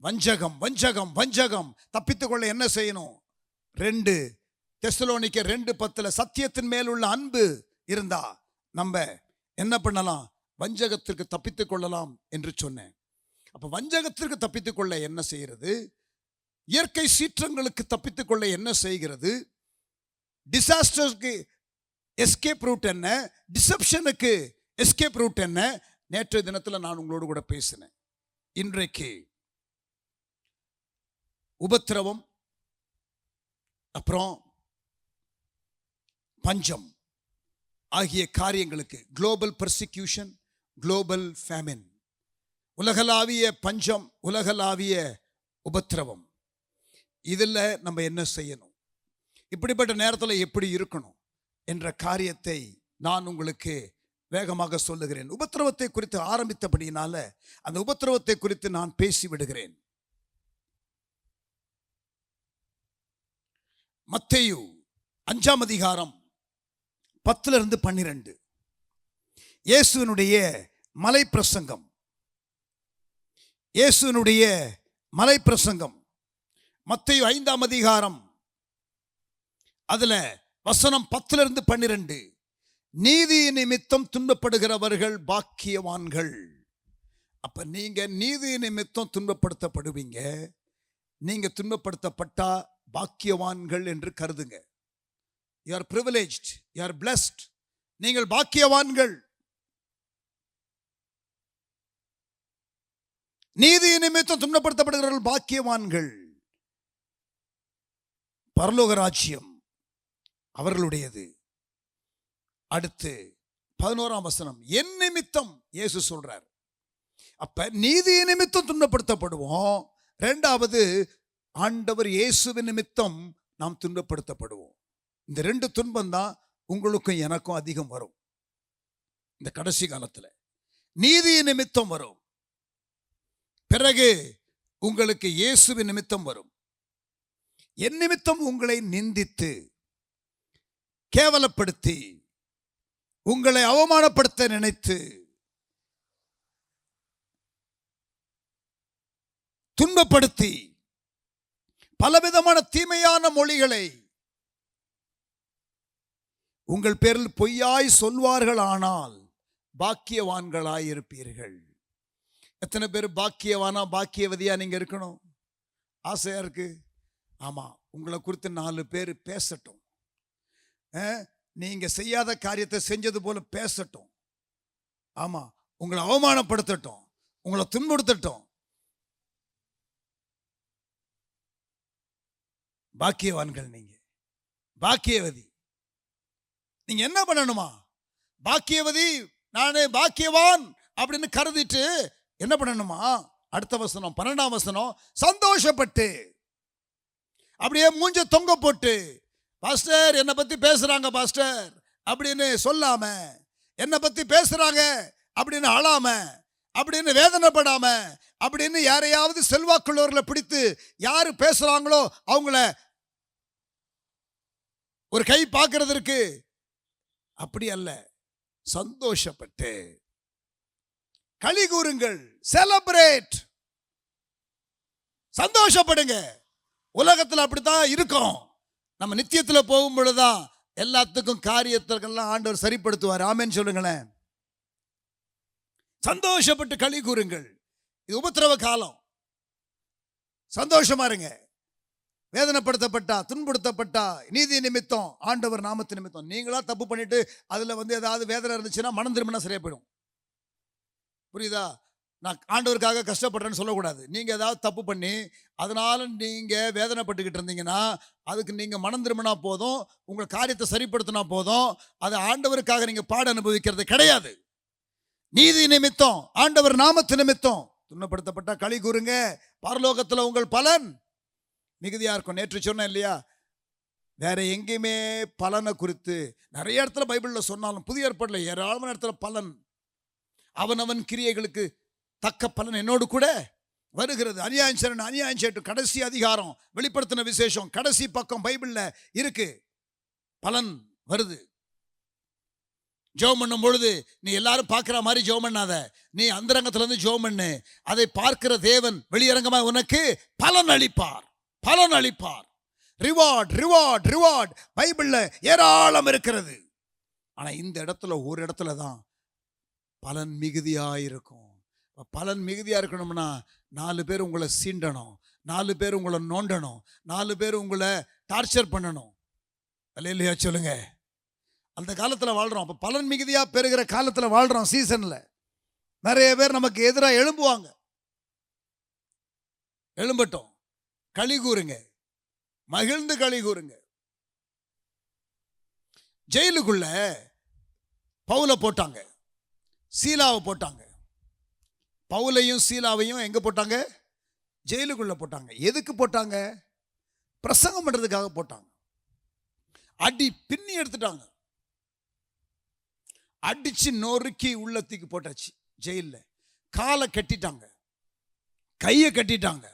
வஞ்சகம் வஞ்சகம் வஞ்சகம். தப்பித்துக்கொள்ள என்ன செய்யணும்? 2 தெசலோனிக்கேயர் 2:10 சத்தியத்தின் மேல் உள்ள அன்பு இருந்தா நம்ம என்ன பண்ணலாம்? வஞ்சகத்திற்கு தப்பித்துக் கொள்ளலாம் என்று சொன்னேன். அப்ப வஞ்சகத்திற்கு தப்பித்துக் கொள்ள என்ன செய்கிறது? இயற்கை சீற்றங்களுக்கு தப்பித்துக் கொள்ள என்ன செய்கிறது? டிசாஸ்டருக்கு எஸ்கேப் ரூட் என்ன? டிசெப்ஷனுக்கு எஸ்கேப் ரூட் என்ன? நேற்றைய தினத்தில் நான் உங்களோடு கூட பேசினேன். இன்றைக்கு உபத்திரவம், அப்புறம் பஞ்சம் ஆகிய காரியங்களுக்கு, குளோபல் பெர்சிக்யூஷன், குளோபல் ஃபேமின், உலகளாவிய பஞ்சம், உலகளாவிய உபத்திரவம், இதில் நம்ம என்ன செய்யணும், இப்படிப்பட்ட நேரத்தில் எப்படி இருக்கணும் என்ற காரியத்தை நான் உங்களுக்கு வேகமாக சொல்லுகிறேன். உபத்திரவத்தை குறித்து ஆரம்பித்தபடியினால அந்த உபத்திரவத்தை குறித்து நான் பேசி விடுகிறேன். மத்தேயு 5:10-12 இயேசுவினுடைய மலை பிரசங்கம். இயேசுவினுடைய மலை பிரசங்கம் மத்தேயு 5 அதுல வசனம் 10-12, நீதி நிமித்தம் துன்பப்படுகிறவர்கள் பாக்கியவான்கள். அப்ப நீங்க நீதி நிமித்தம் துன்பப்படுத்தப்படுவீங்க. நீங்க துன்பப்படுத்தப்பட்டா பாக்கியவான்கள் என்று கருதுங்க. You are privileged, you are blessed. நீங்கள் பாக்கியவான்கள். நீதி நிமித்தம் துன்பப்படுத்தப்படுகிறவர்கள் பாக்கியவான்கள். பரலோக ராஜ்யம் அவர்களுடையது. அடுத்து 11ஆம் வசனம், என் நிமித்தம் இயேசு சொல்றார். அப்ப நீதி நிமித்தம் துன்பப்படுத்தப்படுவோம். 2வது, ஆண்டவர் இயேசுவின் நிமித்தம் நாம் துன்பப்படுத்தப்படுவோம். இந்த 2 துன்பம் தான் உங்களுக்கும் எனக்கும் அதிகம் வரும் இந்த கடைசி காலத்தில். நீதி நிமித்தம் வரும், பிறகு உங்களுக்கு இயேசுவின் நிமித்தம் வரும். என் நிமித்தம் உங்களை நிந்தித்து கேவலப்படுத்தி உங்களை அவமானப்படுத்த நினைத்து துன்பப்படுத்தி பலவிதமான தீமையான மொழிகளை உங்கள் பேரில் பொய்யாய் சொல்வார்கள், ஆனால் பாக்கியவான்களாய் இருப்பீர்கள். எத்தனை பேர் பாக்கியவானா பாக்கியவதியா நீங்க இருக்கணும் ஆசையா இருக்கு? ஆமா, உங்களை குறித்து 4 பேர் பேசட்டும், நீங்க செய்யாத காரியத்தை செஞ்சது போல பேசட்டும். ஆமா, உங்களை அவமானப்படுத்தட்டும், உங்களை துன்புறுத்தட்டும். பாக்கியவான்கள் நீங்க, பாக்கியவதி. நீங்க என்ன பண்ணணுமா? பாக்கியவதி, நானே பாக்கியவான் அப்படின்னு கருதிட்டு என்ன பண்ணணுமா? அடுத்த வசனம் 12ஆம் வசனம், சந்தோஷப்பட்டு அப்படியே மூஞ்ச தொங்க போட்டு, பாஸ்டர் என்னை பத்தி பேசுறாங்க பாஸ்டர் அப்படின்னு சொல்லாம, என்னை பத்தி பேசுறாங்க அப்படின்னு அழாம, அப்படின்னு வேதனைப்படாம, அப்படின்னு யாரையாவது செல்வாக்குள்ளவர்களை பிடித்து யாரு பேசுறாங்களோ அவங்கள ஒரு கை பார்க்கிறதுக்கு அப்படி அல்ல, சந்தோஷப்பட்டு களி கூறுங்கள், செலிப்ரேட், சந்தோஷப்படுங்க. உலகத்தில் அப்படித்தான் இருக்கும். நம்ம நித்தியத்தில் போகும் பொழுதுதான் எல்லாத்துக்கும் காரியத்திற்கெல்லாம் ஆண்டவர் சரிப்படுத்துவார். ஆமென் சொல்லுங்களேன். சந்தோஷப்பட்டு களி கூறுங்கள். இது உபத்திரவ காலம், சந்தோஷமா இருங்க. வேதனைப்படுத்தப்பட்டா, துன்புறுத்தப்பட்டா, நீதி நிமித்தம், ஆண்டவர் நாமத்து நிமித்தம். நீங்களா தப்பு பண்ணிட்டு அதுல ஏதாவது வேதனை இருந்துச்சுன்னா மனம் திரும்பினா சரியா போயிடும். புரியுதா? நான் ஆண்டவருக்காக கஷ்டப்படுறேன்னு சொல்லக்கூடாது. நீங்க ஏதாவது தப்பு பண்ணி அதனால நீங்க வேதனைப்பட்டுக்கிட்டு இருந்தீங்கன்னா அதுக்கு நீங்க மனம் திரும்பினா போதும், உங்க காரியத்தை சரிப்படுத்தினா போதும். அது ஆண்டவருக்காக நீங்க பாட அனுபவிக்கிறது கிடையாது. நீதி நிமித்தம், ஆண்டவர் நாமத்து நிமித்தம் துன்பப்படுத்தப்பட்டா களி கூறுங்க, பரலோகத்தில் உங்கள் பலன் மிகுதியா இருக்கும். நேற்று சொன்னேன் இல்லையா, வேற எங்கேயுமே பலனை குறித்து நிறைய இடத்துல பைபிள்ல சொன்னாலும் புதிய ஏற்பாடுல ஏராளமான இடத்துல பலன், அவனவன் கிரியைகளுக்கு தக்க பலன் என்னோடு கூட வருகிறது. அநியாயம் சேட்டு கடைசி அதிகாரம் வெளிப்படுத்தின விசேஷம் கடைசி பக்கம் பைபிள்ல இருக்கு. பலன் வருது. ஜெபம் பண்ணும் பொழுது நீ எல்லாரும் பார்க்கிற மாதிரி ஜெபம் பண்ணாத, நீ அந்தரங்கத்துல இருந்து ஜெபம் பண்ணு. அதை பார்க்கிற தேவன் வெளியரங்கமாக உனக்கு பலன் அளிப்பார். பலன் அளிப்பார். ரிவார்ட் ரிவார்ட் ரிவார்ட் பைபிள்ல ஏராளம் இருக்கிறது. ஆனா இந்த இடத்துல ஒரு இடத்துல தான் பலன் மிகுதியா இருக்கும். பலன் மிகுதியா இருக்கணும்னா 4 பேர் உங்களை சீண்டணும், 4 பேர் உங்களை நோண்டணும், 4 பேர் உங்களை டார்ச்சர் பண்ணணும். அல்லேலூயா சொல்லுங்க. அந்த காலத்துல வாழ்றோம். அப்ப பலன் மிகுதியா பெறுகிற காலத்துல வாழ்றோம். சீசன்ல நிறைய பேர் நமக்கு எதிராக எழும்புவாங்க. எழும்பட்டும், களி கூறுங்க, மகிழ்ந்து களி கூறுங்க. ஜெயிலுக்குள்ள பவுலை போட்டாங்க, சீலாவை போட்டாங்க. பவுலையும் சீலாவையும் எங்க போட்டாங்க? ஜெயிலுக்குள்ள போட்டாங்க. எதுக்கு போட்டாங்க? பிரசங்கம் பண்றதுக்காக போட்டாங்க. அடி பின்னி எடுத்துட்டாங்க, அடிச்சு நொறுக்கி உள்ளத்துக்கு போட்டாச்சு. ஜெயில காலை கட்டிட்டாங்க, கையை கட்டிட்டாங்க.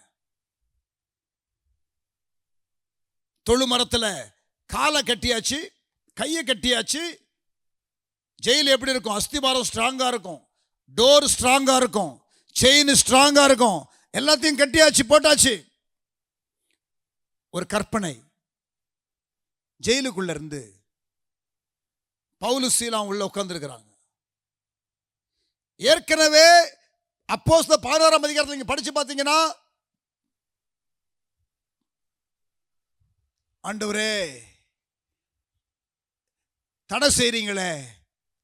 தொழுமரத்துல காலை கட்டியாச்சு, கையை கட்டியாச்சு. ஜெயில் எப்படி இருக்கும்? அஸ்திபாரம் ஸ்ட்ராங்கா இருக்கும், டோர் ஸ்ட்ராங்கா இருக்கும், செயின் ஸ்ட்ராங்கா இருக்கும். எல்லாத்தையும் கட்டியாச்சு, போட்டாச்சு. ஒரு கற்பனை, ஜெயிலுக்குள்ள இருந்து பவுலு சீலா உள்ள உட்கார்ந்துருக்கிறாங்க. ஏற்கனவே அப்போஸ்தலர் 16ஆம் அதிகாரத்தில் நீங்க படிச்சு பார்த்தீங்கன்னா, ஆண்டவரே தடை செய்றீங்களே,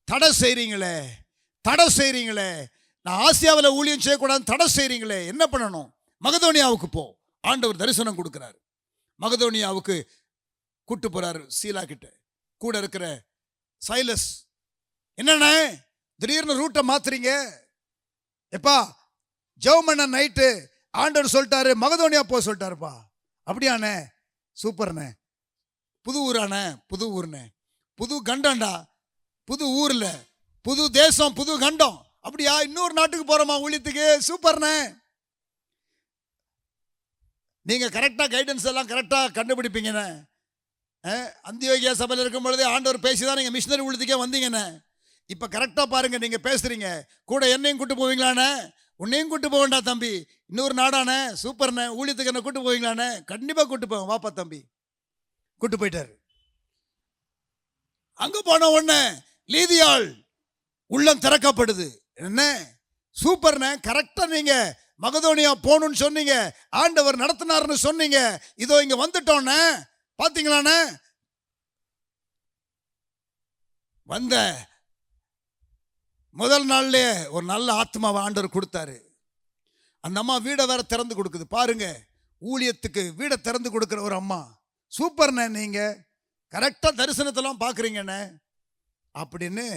தடை செய்றீங்களே, தடை செய்றீங்களே, நான் ஆசியாவில் ஊழியம் செய்யக்கூடாது தடை செய்றீங்களே, என்ன பண்ணணும்? மகதோனியாவுக்கு போ. ஆண்டவர் தரிசனம் கொடுக்கிறார். மகதோனியாவுக்கு கூட்டு போறாரு சீலா கிட்ட. கூட இருக்கிற சைலஸ், என்னண்ணே திடீர்னு ரூட்டை மாத்துறீங்க? எப்பா ஜெபம் பண்ண நைட்டு ஆண்டவர் சொல்லிட்டாரு மகதோனியா போ சொல்லிட்டாருப்பா. அப்படியாண்ணே? சூப்பர்ண்ணே. புது ஊராண்ணே? புது ஊர்ண்ணே. புது கண்டம்டா, புது ஊர்ல புது தேசம், புது கண்டம். அப்படியா? இன்னொரு நாட்டுக்கு போறோமா ஊழியத்துக்கு? சூப்பர்ண்ணே. நீங்க கரெக்டா கைடன்ஸ் எல்லாம் கரெக்டா கண்டுபிடிப்பீங்கண்ணே. அந்தியோகியா சபையில் இருக்கும் பொழுதே ஆண்டவர் பேசிதான் நீங்க மிஷினரி ஊழியத்துக்கே வந்தீங்கண்ணே. இப்ப கரெக்டா பாருங்க, நீங்க பேசுறீங்க. கூட என்னையும் கூட்டு போவீங்களாண்ணே? உன்னையும் கூட்டு போக வேண்டாம் தம்பி, இன்னொரு நாடாண்ணே. சூப்பர்ண்ணே. ஊழியத்துக்கு என்ன கூட்டு போவீங்களாண்ணே? கண்டிப்பா கூட்டு போவேன், வாப்பா தம்பி. கூட்டு போயிட்டாரு. அங்க போன உடனே லீதியாள் உள்ளம் திறக்கப்படுது. என்ன சூப்பர்ண்ணே, கரெக்டா நீங்க மகதோனியா போகணும்னு சொன்னீங்க, ஆண்டவர் நடத்தினார்னு சொன்னீங்க, இதோ இங்க வந்துட்டோண்ணே, பாத்தீங்களாண்ணே? வந்த முதல் நாள்லயே ஒரு நல்ல ஆத்மாவை ஆண்டவர் கொடுத்தாரு. அந்த அம்மா வீடை வேற திறந்து கொடுக்குது பாருங்க. ஊழியத்துக்கு வீடை திறந்து கொடுக்குற ஒரு அம்மா. சூப்பர்ண்ணே, நீங்க கரெக்டா தரிசனத்தெல்லாம் பாக்குறீங்கண்ணே அப்படின்னு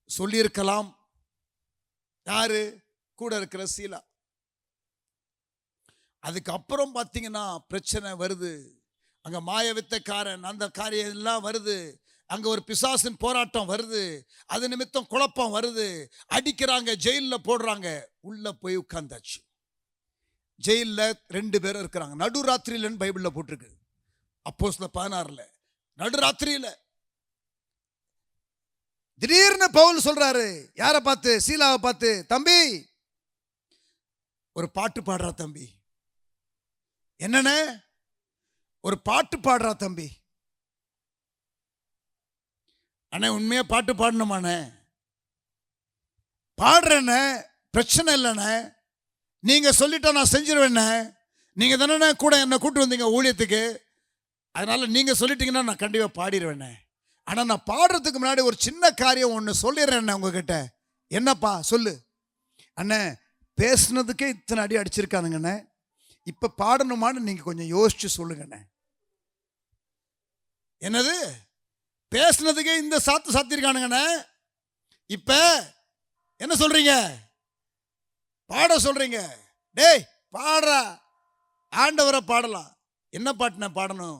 சொல்லியிருக்கலாம். யாரு? கூட இருக்கிற சீலா. அதுக்கப்புறம் பார்த்தீங்கன்னா பிரச்சனை வருது. அங்க மாய வித்தைக்காரன் அந்த காரியம் எல்லாம் வருது. அங்க ஒரு பிசாசின் போராட்டம் வருது. அது நிமித்தம் குழப்பம் வருது. அடிக்கிறாங்க, ஜெயிலில் போடுறாங்க. உள்ள போய் உட்கார்ந்தாச்சு. ஜெயிலில் 2 பேர் இருக்கிறாங்க. நடுராத்திரியிலன்னு பைபிள்ல போட்டிருக்கு. அப்போஸ்தலர் 16ல் நடுராத்திரியில திடீர்னு பவுல் சொல்றாரு, யாரை பார்த்து? சீலாவை பார்த்து, தம்பி ஒரு பாட்டு பாடுறா தம்பி. என்னன்னு? ஒரு பாட்டு பாடுறா தம்பி. அண்ணே உண்மையா பாட்டு பாடணுமாண்ணே? பாடுறேண்ணே, பிரச்சனை இல்லைண்ணே, நீங்க சொல்லிட்டா நான் செஞ்சிருவேண்ணே. நீங்க தானே கூட என்னை கூட்டு வந்தீங்க ஊழியத்துக்கு, அதனால நீங்க சொல்லிட்டீங்கன்னா நான் கண்டிப்பா பாடிடுவேண்ணே. ஆனா நான் பாடுறதுக்கு முன்னாடி ஒரு சின்ன காரியம் ஒன்று சொல்லிடுறேன் உங்ககிட்ட. என்னப்பா சொல்லு. அண்ணே, பேசுனதுக்கே இத்தனை அடி அடிச்சிருக்கானுங்கண்ணே, இப்ப பாடணுமான்னு நீங்க கொஞ்சம் யோசிச்சு சொல்லுங்கண்ணே. என்னது, பேசுனதுக்கே இந்த சாத்து சாத்திருக்கானுங்கண்ணே, இப்ப என்ன சொல்றீங்க, பாட சொல்றீங்க. டேய் பாடுறா, ஆண்டவரை பாடலாம். என்ன பாட்டுன பாடணும்?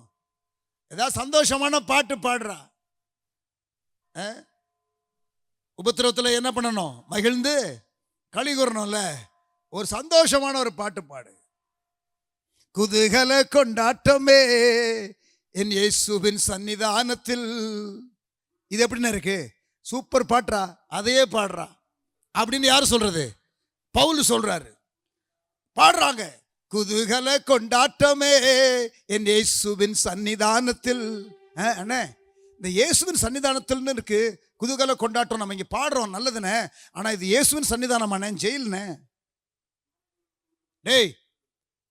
ஏதாவது சந்தோஷமான பாட்டு பாடுறா. உபத்திரவத்தில் என்ன பண்ணணும்? மகிழ்ந்து களி கூறணும்ல. ஒரு சந்தோஷமான ஒரு பாட்டு பாடு. குதூகல கொண்டாட்டமே என் இயேசுவின் சன்னிதானத்தில். இது எப்படின்னு இருக்கு? சூப்பர் பாட்டுறா, அதையே பாடுறா அப்படின்னு யார் சொல்றது? பவுல் சொல்றாரு. பாடுறாங்க. குதூகல கொண்டாட்டமே என் இயேசுவின் சன்னிதானத்தில். அண்ணே, இந்த இயேசுவின் சன்னிதானத்தில்னு இருக்கு, குதூகல கொண்டாட்டம் நம்ம இங்க பாடுறோம், நல்லதுண்ணே. ஆனா இது இயேசுவின் சன்னிதானமாண்ணே, ஜெயில்ண்ணே. டேய்,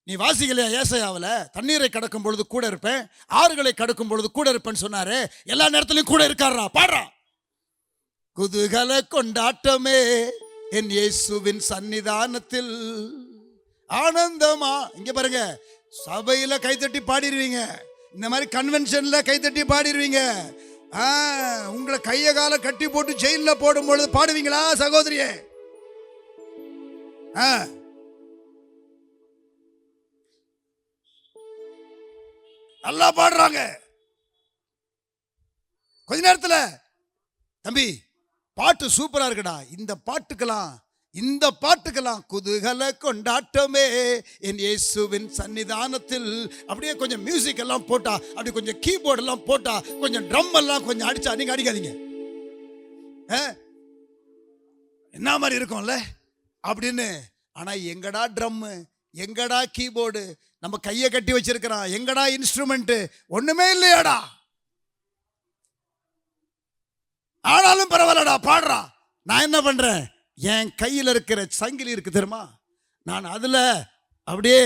நீ வாசிக்கலையா ஏசாயாவில்? தண்ணீரை கடக்கும் பொழுது கூட இருப்பேன், ஆறுகளை கடக்கும் பொழுது கூட இருப்பேன்னு சொன்னாரு. எல்லா நேரத்திலையும் கூட இருக்காரா? பாடுறா. குதூகல கொண்டாட்டமே என் இயேசுவின் சன்னிதானத்தில் ஆனந்தமா. இங்க பாருங்க, சபையில கைத்தட்டி பாடிடுவீங்க, இந்த மாதிரி கன்வென்ஷன்ல கைத்தட்டி பாடிடுவீங்க. உங்களை கைய கால கட்டி போட்டு ஜெயில போடும் பொழுது பாடுவீங்களா சகோதரியே? நல்லா பாடுறாங்க. கொஞ்ச நேரத்தில் தம்பி பாட்டு சூப்பரா இருக்குடா, இந்த பாட்டுக்கெல்லாம் குதூகல கொண்டாட்டமே என் இயேசுவின் சன்னிதானத்தில். அப்படியே கொஞ்சம் மியூசிக் எல்லாம் போட்டா, அப்படி கொஞ்சம் கீபோர்டு எல்லாம் போட்டா, கொஞ்சம் ட்ரம் எல்லாம் கொஞ்சம் அடிச்சா, நீங்க அடிக்காதீங்க, என்ன மாதிரி இருக்கும்ல அப்படின்னு. ஆனா எங்கடா ட்ரம், எங்கடா கீபோர்டு, நம்ம கையை கட்டி வச்சிருக்கிறான், எங்கடா இன்ஸ்ட்ருமெண்ட்? ஒண்ணுமே இல்லையாடா. ஆனாலும் பரவாயில்லடா பாடுறா. நான் என்ன பண்றேன்? என் கையில் இருக்கிற சங்கிலி இருக்கு தெரியுமா, நான் அதுல அப்படியே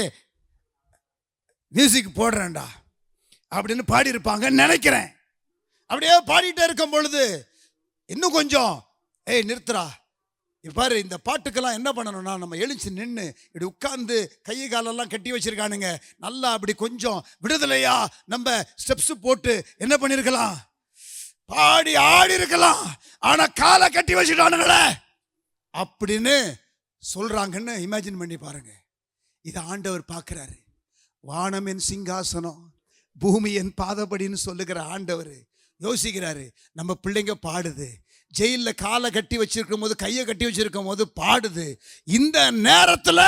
மியூசிக் போடுறேன்டா அப்படின்னு பாடி இருப்பாங்கன்னு நினைக்கிறேன். அப்படியே பாடிட்டே இருக்கும் பொழுது இன்னும் கொஞ்சம் ஏய் நிறுத்துறா, பாரு இந்த பாட்டுக்கெல்லாம் என்ன பண்ணணும்னா, நம்ம எழுச்சி நின்று இப்படி உட்கார்ந்து கை காலெல்லாம் கட்டி வச்சிருக்கானுங்க, நல்லா அப்படி கொஞ்சம் விடுதலையா நம்ம ஸ்டெப்ஸ் போட்டு என்ன பண்ணிருக்கலாம், பாடி ஆடி இருக்கலாம். ஆனா காலை கட்டி வச்சுட்டானுங்களே அப்படின்னு சொல்றாங்கன்னு இமேஜின் பண்ணி பாருங்க. இது ஆண்டவர் பார்க்கிறாரு. வானம் என் சிங்காசனம், பூமி என் பாதப்படின்னு சொல்லுகிற ஆண்டவர் யோசிக்கிறாரு. நம்ம பிள்ளைங்க பாடுது, ஜெயில காலை கட்டி வச்சிருக்கும் போது, கையை கட்டி வச்சிருக்கும் போது பாடுது. இந்த நேரத்தில்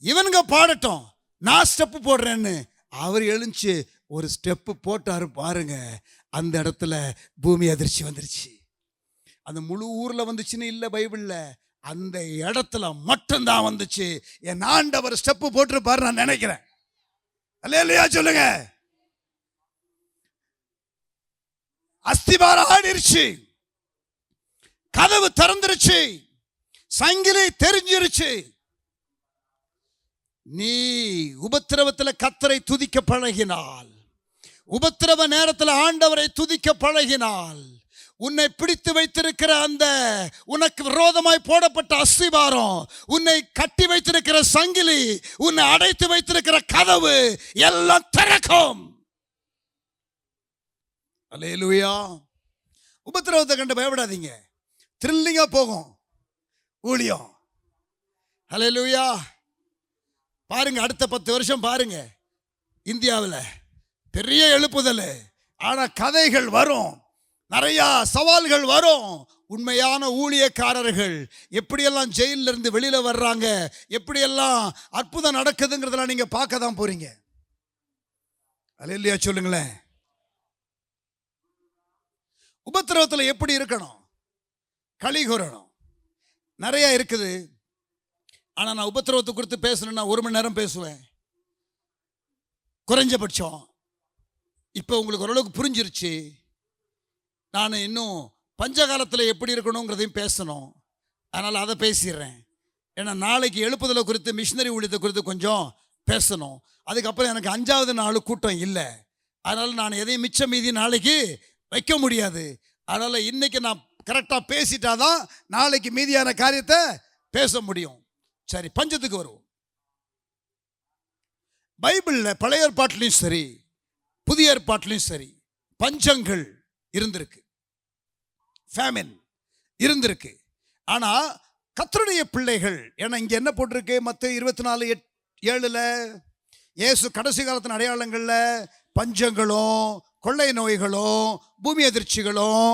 இவனுங்க பாடட்டும், நான் ஸ்டெப்பு போடுறேன்னு அவர் எழுந்துச்சு ஒரு ஸ்டெப்பு போட்டாரு பாருங்க. அந்த இடத்துல பூமி அதிர்ச்சி வந்துருச்சு. அந்த முழு ஊர்ல வந்துச்சுன்னு இல்ல பைபிள்ல, அந்த இடத்துல மட்டும்தான் வந்துச்சு. என் ஆண்டவர் ஸ்டெப்பு போட்டிருப்பாரு நான் நினைக்கிறேன். அல்லேலூயா சொல்லுங்க. அஸ்திபாரம் ஆடிருச்சு, கதவு திறந்துருச்சு, சங்கிலி தெரிஞ்சிருச்சு. நீ உபத்திரவத்தில் கர்த்தரை துதிக்க பழகினால், உபத்திரவ நேரத்தில் ஆண்டவரை துதிக்க பழகினால், உன்னை பிடித்து வைத்திருக்கிற அந்த உனக்கு விரோதமாய் போடப்பட்ட அஸ்திபாரம், உன்னை கட்டி வைத்திருக்கிற சங்கிலி, உன்னை அடைத்து வைத்திருக்கிற கதவு எல்லாம் திறக்கும். அல்லேலூயா. உபத்திரவத்தை கண்டு பயப்படாதீங்க, த்ரில்லிங்கா போகும் ஊழியம். அல்லேலூயா. பாருங்க, அடுத்த 10 வருஷம் பாருங்க, இந்தியாவில் பெரிய எழுப்புதல். ஆனா கதைகள் வரும், நிறைய சவால்கள் வரும். உண்மையான ஊழியக்காரர்கள் எப்படியெல்லாம் ஜெயிலில் இருந்து வெளியில வர்றாங்க, எப்படியெல்லாம் அற்புதம் நடக்குதுங்கிறதெல்லாம் நீங்க பார்க்க தான் போறீங்க. அல்லேலூயா சொல்லுங்களேன். உபத்திரவத்தில் எப்படி இருக்கணும்? களி கூறணும். நிறைய இருக்குது. ஆனா நான் உபத்திரவத்தை குறித்து பேசணும்னா 1 மணி நேரம் பேசுவேன் குறைஞ்சபட்சம். இப்போ உங்களுக்கு ஓரளவுக்கு புரிஞ்சிருச்சு. நான் இன்னும் பஞ்சகாலத்தில் எப்படி இருக்கணுங்கிறதையும் பேசணும், அதனால் அதை பேசிடுறேன். ஏன்னா நாளைக்கு எழுப்புதலை குறித்து மிஷினரி ஊழியத்தை குறித்து கொஞ்சம் பேசணும். அதுக்கப்புறம் எனக்கு 5வது நாள் கூட்டம் இல்லை. அதனால் நான் எதையும் மிச்சம் மீதி நாளைக்கு வைக்க முடியாது. அதனால் இன்றைக்கி நான் கரெக்டாக பேசிட்டாதான் நாளைக்கு மீதியான காரியத்தை பேச முடியும். சரி, பஞ்சத்துக்கு வருவோம். பைபிளில் பழைய ஏற்பாட்டிலையும் சரி புதிய ஏற்பாட்டிலையும் சரி பஞ்சங்கள் இருந்திருக்கு, ஃபேமின் இருந்திருக்கு. ஆனால் கர்த்தருடைய பிள்ளைகள், ஏன்னா இங்கே என்ன போட்டிருக்கு, மத்தேயு 24:7 இயேசு கடைசி காலத்தின் அடையாளங்களில் பஞ்சங்களும் கொள்ளை நோய்களும் பூமி அதிர்ச்சிகளும்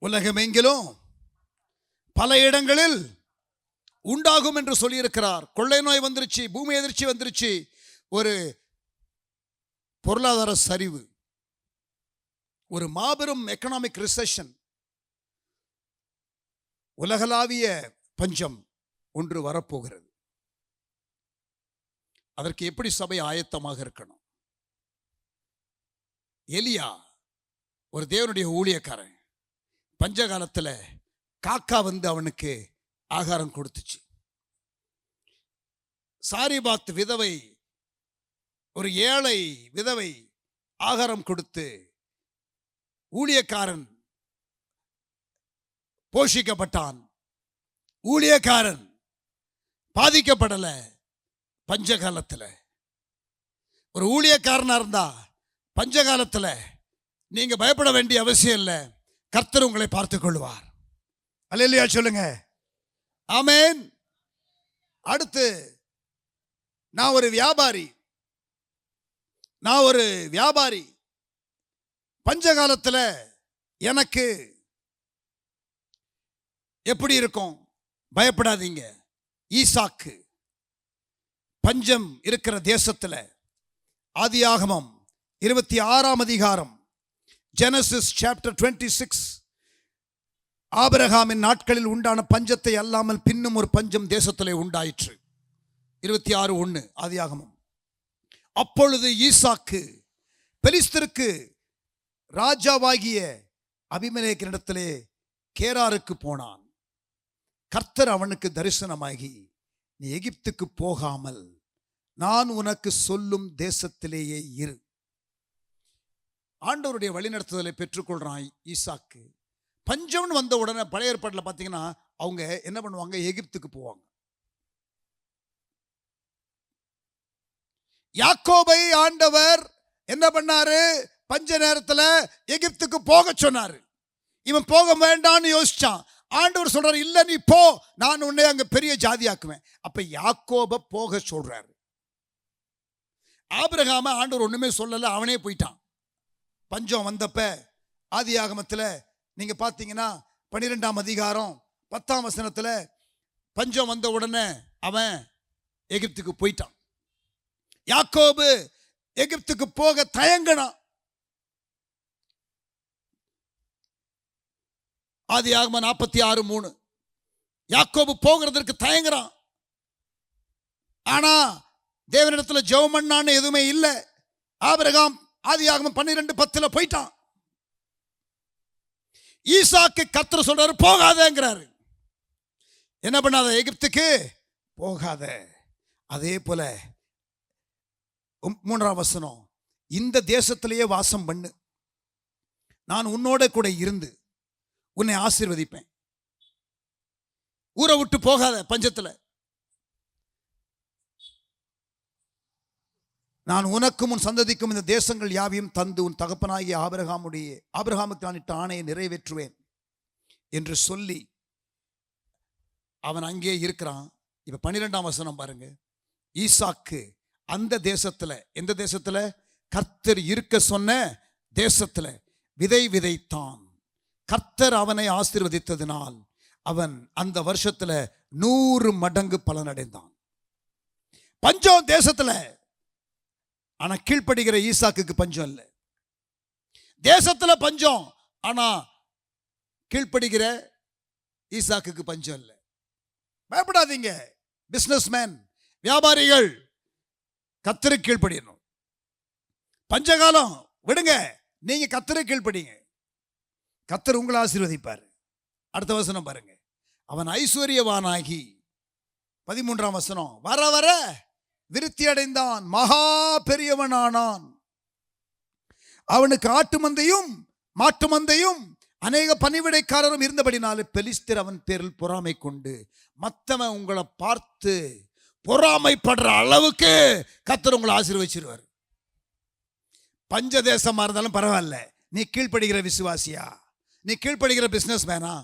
உலகமெங்கிலும் பல இடங்களில் உண்டாகும் என்று சொல்லியிருக்கிறார். கொள்ளை நோய் வந்துருச்சு, பூமி அதிர்ச்சி வந்துருச்சு, ஒரு பொருளாதார சரிவு, ஒரு மாபெரும் எக்கனாமிக் ரிசெஷன், உலகளாவிய பஞ்சம் ஒன்று வரப்போகிறது. அதற்கு எப்படி சபை ஆயத்தமாக இருக்கணும்? எலியா ஒரு தேவனுடைய ஊழியக்காரன். பஞ்ச காலத்தில் காக்கா வந்து அவனுக்கு ஆகாரம் கொடுத்துச்சு. சாரிபாத் விதவை, ஒரு ஏழை விதவை ஆகாரம் கொடுத்து ஊழியக்காரன் போஷிக்கப்பட்டான். ஊழியக்காரன் பாதிக்கப்படல. பஞ்ச காலத்தில் ஒரு ஊழியக்காரனா இருந்தா பஞ்ச காலத்தில் நீங்க பயப்பட வேண்டிய அவசியம் இல்லை. கர்த்தர் உங்களை பார்த்துக் கொள்வார். அல்லேலூயா சொல்லுங்க. ஆமென். அடுத்து, நான் ஒரு வியாபாரி. பஞ்ச காலத்தில் எனக்கு எப்படி இருக்கும்? பயப்படாதீங்க. ஈசாக்கு பஞ்சம் இருக்கிற தேசத்தில் ஆதியாகமம் 26ஆம் அதிகாரம், ஜெனசிஸ் சாப்டர் 26, ஆபிரகாமின் நாட்களில் உண்டான பஞ்சத்தை அல்லாமல் பின்னும் ஒரு பஞ்சம் தேசத்திலே உண்டாயிற்று. 26:1 ஆதியாகமம். அப்பொழுது ஈசாக்கு பெலிஸ்தருக்கு ராஜாவாகிய அபிமெலேக்கினிடத்திலே கேராருக்கு போனான். கர்த்தர் அவனுக்கு தரிசனமாகி, நீ எகிப்துக்கு போகாமல் நான் உனக்கு சொல்லும் தேசத்திலேயே இரு. ஆண்டவருடைய வழிநடத்துதலை பெற்றுக்கொள்றான் ஈசாக்கு. பஞ்சம்னு வந்த உடனே பழைய ஏற்பாட்டில் பார்த்தீங்கன்னா அவங்க என்ன பண்ணுவாங்க? எகிப்துக்கு போவாங்க. யாக்கோபை ஆண்டவர் என்ன பண்ணாரு? பஞ்ச நேரத்தில் எகிப்துக்கு போக சொன்னாரு. இவன் போக வேண்டான்னு யோசிச்சான். ஆண்டவர் சொல்றாரு, இல்ல நீ போ, நான் உன்னை அங்க பெரிய ஜாதியாக்குவேன். அப்ப யாக்கோபை போக சொல்றாரு. ஆபிரகாம ஆண்டவர் ஒண்ணுமே சொல்லல, அவனே போயிட்டான். பஞ்சம் வந்தப்ப ஆதியாகமத்தில் நீங்க பார்த்தீங்கன்னா 12ஆம் அதிகாரம் 10ஆம் வசனத்துல பஞ்சம் வந்த உடனே அவன் எகிப்துக்கு போயிட்டான். யாக்கோபு எகிப்துக்கு போக தயங்கினான். ஆதியாகமம் 46:3 யாக்கோபு போகிறதற்கு தயங்குறான். ஆனா தேவனிடத்துல ஜெபம் பண்ணான்னு எதுவுமே இல்லை. ஆபிரகாம் ஆதியாகமம் 12:10 போயிட்டான். ஈசாக்கு கர்த்தர் சொல்றாரு, போகாதேங்கிறாரு. என்ன பண்ணாத? எகிப்துக்கு போகாத. அதே போல 3ஆம் வசனம், இந்த தேசத்திலேயே வாசம் பண்ணு, நான் உன்னோட கூட இருந்து உன்னை ஆசீர்வதிப்பேன். ஊரை விட்டு போகாத. பஞ்சத்துல நான் உனக்கும் உன் சந்ததிக்கும் இந்த தேசங்கள் யாவையும் தந்து உன் தகப்பனாகிய ஆபிரகாமுக்கு நான் இட்ட ஆணையை நிறைவேற்றுவேன் என்று சொல்லி அவன் அங்கே இருக்கிறான். இப்ப 12ஆம் வசனம் பாருங்க. ஈசாக்கு அந்த தேசத்துல, எந்த தேசத்துல? கர்த்தர் இருக்க சொன்ன தேசத்துல விதை விதைத்தான். கர்த்தர் அவனை ஆசீர்வதித்ததினால் அவன் அந்த வருஷத்துல 100 மடங்கு பலனடைந்தான். பஞ்சம் தேசத்துல, ஆனா கீழ்ப்படுகிற ஈசாக்குக்கு பஞ்சம் இல்லை. தேசத்துல பஞ்சம், ஆனா கீழ்ப்படுகிற ஈசாக்குக்கு பஞ்சம் இல்லை. பயப்படாதீங்க. பிசினஸ்மேன், வியாபாரிகள், கர்த்தருக்கு கீழ்ப்படியணும். பஞ்சகாலம் விடுங்க, நீங்க கர்த்தருக்கு கீழ்ப்படிங்க. கர்த்தர் உங்களை ஆசீர்வதிப்பார். அடுத்த வசனம் பாருங்க. அவன் ஐஸ்வர்யவானாகி 13ஆம் வசனம், வர வர விருத்தி அடைந்தான், மகா பெரியவனானான். அவனுக்கு ஆட்டு மந்தையும் மாட்டு மந்தையும் அநேக பணிவிடைக்காரரும் இருந்தபடினாலே பெலிஸ்தர் அவன் பேரில் பொறாமை கொண்டு, மற்றவன் உங்களை பார்த்து பொறாமைப்படுற அளவுக்கு கர்த்தர் உங்களை ஆசீர்வதிச்சிருவார். பஞ்ச தேசமா இருந்தாலும் பரவாயில்ல, நீ கீழ்ப்படுகிற விசுவாசியா, நீ கீழ்ப்படுகிற பிசினஸ் மேனா,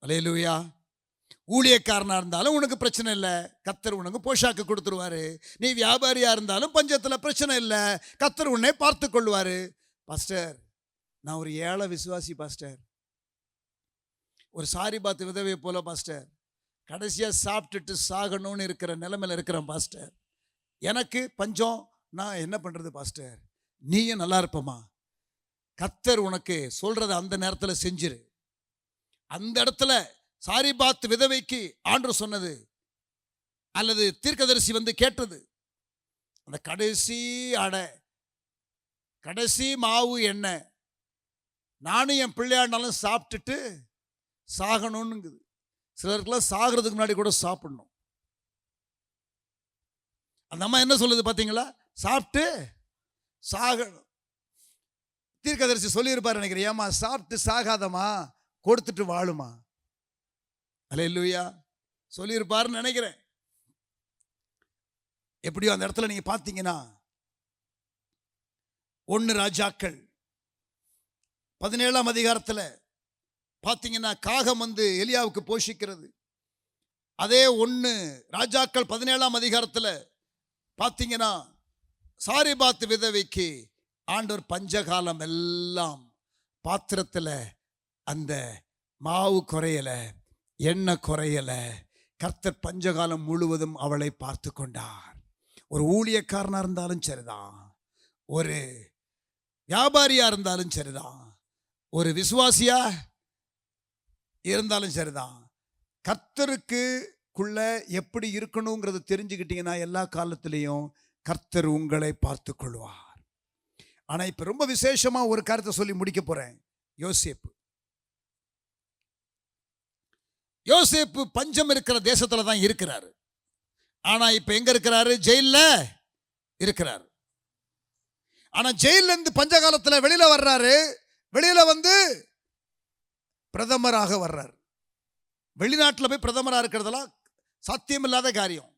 அல்லேலூயா. ஊழியக்காரனா இருந்தாலும் உனக்கு பிரச்சனை இல்லை, கர்த்தர் உனக்கு போஷாக்கு கொடுத்துருவாரு. நீ வியாபாரியா இருந்தாலும் பஞ்சத்தில் பிரச்சனை இல்லை, கர்த்தர் உன்னை பார்த்து கொள்வாரு. பாஸ்டர், நான் ஒரு ஏழை விசுவாசி பாஸ்டர், ஒரு சாரிபாத் விதவை போல பாஸ்டர், கடைசியாக சாப்பிட்டுட்டு சாகணும்னு இருக்கிற நிலைமையில் இருக்கிறேன் பாஸ்டர், எனக்கு பஞ்சம், நான் என்ன பண்ணுறது பாஸ்டர்? நீயும் நல்லா இருப்பமா. கர்த்தர் உனக்கு சொல்கிறத அந்த நேரத்தில் செஞ்சிரு. அந்த இடத்துல சாரிபாத் விதவைக்கு ஆண்டவர் சொன்னது அல்லது தீர்க்கதரிசி வந்து கேட்டது, அந்த கடைசி அடை, கடைசி மாவு என்ன, நானும் என் பிள்ளையாண்டாலும் சாப்பிட்டுட்டு சாகணும்னுங்குது. சிலருக்குலாம் சாகிறதுக்கு முன்னாடி கூட சாப்பிடணும். அந்த அம்மா என்ன சொல்லுது பார்த்தீங்களா? சாப்பிட்டு சாகணும். தீர்க்கதரிசி சொல்லியிருப்பார் நினைக்கிறேன், ஏமா சாப்பிட்டு சாகாதமா, கொடுத்துட்டு வாழுமா. அல்லேலூயா, சொல்லியிருப்பாருன்னு நினைக்கிறேன். எப்படியோ அந்த இடத்துல நீங்க பார்த்தீங்கன்னா 1 ராஜாக்கள் 17ஆம் அதிகாரத்தில் பார்த்தீங்கன்னா காகம் வந்து எலியாவுக்கு போஷிக்கிறது. அதே 1 ராஜாக்கள் 17ஆம் அதிகாரத்தில் பார்த்தீங்கன்னா சாரிபாத் விதவைக்கு ஆண்டவர் பஞ்சகாலம் எல்லாம் பாத்திரத்தில் அந்த மாவு குறையலை, எண்ணெய் குறையலை, கர்த்தர் பஞ்சகாலம் முழுவதும் அவளை பார்த்து கொண்டார். ஒரு ஊழியக்காரனாக இருந்தாலும் சரிதான், ஒரு வியாபாரியா இருந்தாலும் சரிதான், ஒரு விசுவாசியா இருந்தாலும் சரிதான், கர்த்தருக்குள்ள எப்படி இருக்கணுங்கிறத தெரிஞ்சுக்கிட்டீங்கன்னா எல்லா காலத்திலையும் கர்த்தர் உங்களை பார்த்து கொள்வார். ஆனா இப்ப ரொம்ப விசேஷமா ஒரு காரியத்தை சொல்லி முடிக்க போறேன். யோசேப்பு பஞ்சம் இருக்கிற தேசத்துல தான் இருக்கிறாரு. ஆனா இப்ப எங்க இருக்கிறாரு? ஜெயில்ல இருக்கிறாரு. ஆனா ஜெயில இருந்து பஞ்ச காலத்துல வெளியில வர்றாரு. வெளியில வந்து பிரதமராக வர்றாரு. வெளிநாட்டில் போய் பிரதமராக இருக்கிறதெல்லாம் சாத்தியமில்லாத காரியம்.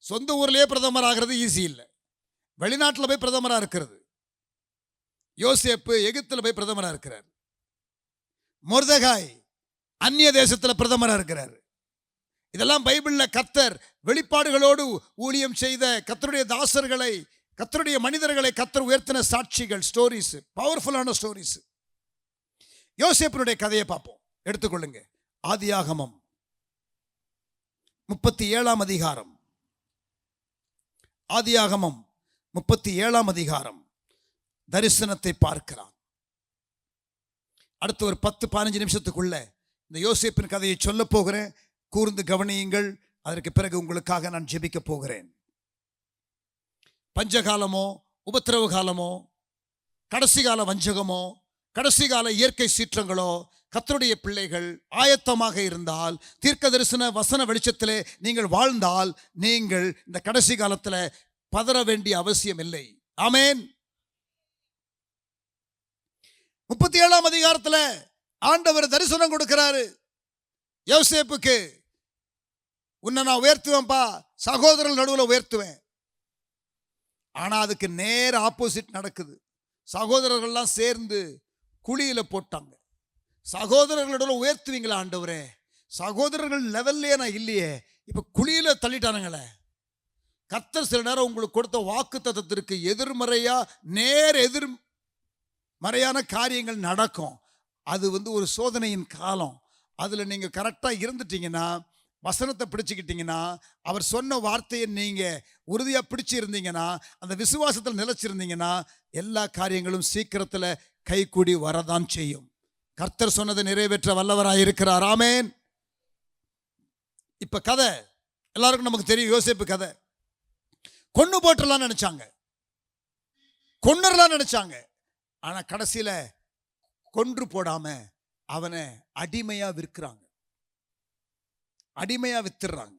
சொந்த ஊர்லயே பிரதமர் ஆகிறது ஈஸி இல்லை, வெளிநாட்டில் போய் பிரதமராக இருக்கிறது. யோசேப்பு எகிப்தில் போய் பிரதமராக இருக்கிறார். மொர்தெகாய் அந்நிய தேசத்தில் பிரதமராக இருக்கிறார். இதெல்லாம் பைபிளில் கர்த்தர் வெளிப்பாடுகளோடு ஊழியம் செய்த கர்த்தருடைய தாசர்களை, கர்த்தருடைய மனிதர்களை கர்த்தர் உயர்த்தின சாட்சிகள், ஸ்டோரிஸ், பவர்ஃபுல்லான ஸ்டோரிஸ். யோசேப்பினுடைய கதையை பார்ப்போம். எடுத்துக்கொள்ளுங்க. ஆதியாகமம் 37ஆம் அதிகாரம். ஆதியாகமம் 37ஆம் அதிகாரம். தரிசனத்தை பார்க்கிறான். அடுத்து ஒரு 10-15 நிமிஷத்துக்குள்ள இந்த யோசேப்பின் கதையை சொல்ல போகிறேன். கூர்ந்து கவனியுங்கள். அதற்கு பிறகு உங்களுக்காக நான் ஜெபிக்க போகிறேன். பஞ்சகாலமோ, உபத்திரவ காலமோ, கடைசி கால வஞ்சகமோ, கடைசி கால இயற்கை சீற்றங்களோ, கர்த்தருடைய பிள்ளைகள் ஆயத்தமாக இருந்தால், தீர்க்க தரிசன வசன வெளிச்சத்திலே நீங்கள் வாழ்ந்தால், நீங்கள் இந்த கடைசி காலத்தில் பதற வேண்டிய அவசியம் இல்லை. ஆமென். 37ஆம் அதிகாரத்தில் ஆண்டவர் தரிசனம் கொடுக்கிறாரு யோசேப்புக்கு. உன்னை நான் உயர்த்துவேன்பா, சகோதரர்கள் நடுவில் உயர்த்துவேன். ஆனா அதுக்கு நேர் ஆப்போசிட் நடக்குது. சகோதரர்கள்லாம் சேர்ந்து குழியில போட்டாங்க. சகோதரர்களோட உயர்த்துவீங்களா ஆண்டவரே? சகோதரர்கள் லெவல்லே நான் இல்லையே, இப்ப குழியில தள்ளிட்டானுங்களே. கர்த்தர் சில நேரம் உங்களுக்கு கொடுத்த வாக்கு தத்தத்திற்கு எதிர்மறையா, நேர் எதிர்மறையான காரியங்கள் நடக்கும். அது ஒரு சோதனையின் காலம். அதுல நீங்க கரெக்டா இருந்துட்டீங்கன்னா, வசனத்தை பிடிச்சுக்கிட்டீங்கன்னா, அவர் சொன்ன வார்த்தையை நீங்க உறுதியா பிடிச்சு இருந்தீங்கன்னா, அந்த விசுவாசத்தில் நிலைச்சிருந்தீங்கன்னா, எல்லா காரியங்களும் சீக்கிரத்தில் கைகூடி வரதான் செய்யும். கர்த்தர் சொன்னதை நிறைவேற்ற வல்லவராய் இருக்கிறார். ஆமென். இப்ப கதை எல்லாருக்கும் நமக்கு தெரியும். யோசேப்பு கதை. கொன்னு போட்டுலாம் நினைச்சாங்க, கொன்னரலாம் நினைச்சாங்க. ஆனா கடைசியில கொன்று போடாம அவனை அடிமையா விற்கிறாங்க, அடிமையா வித்துறாங்க.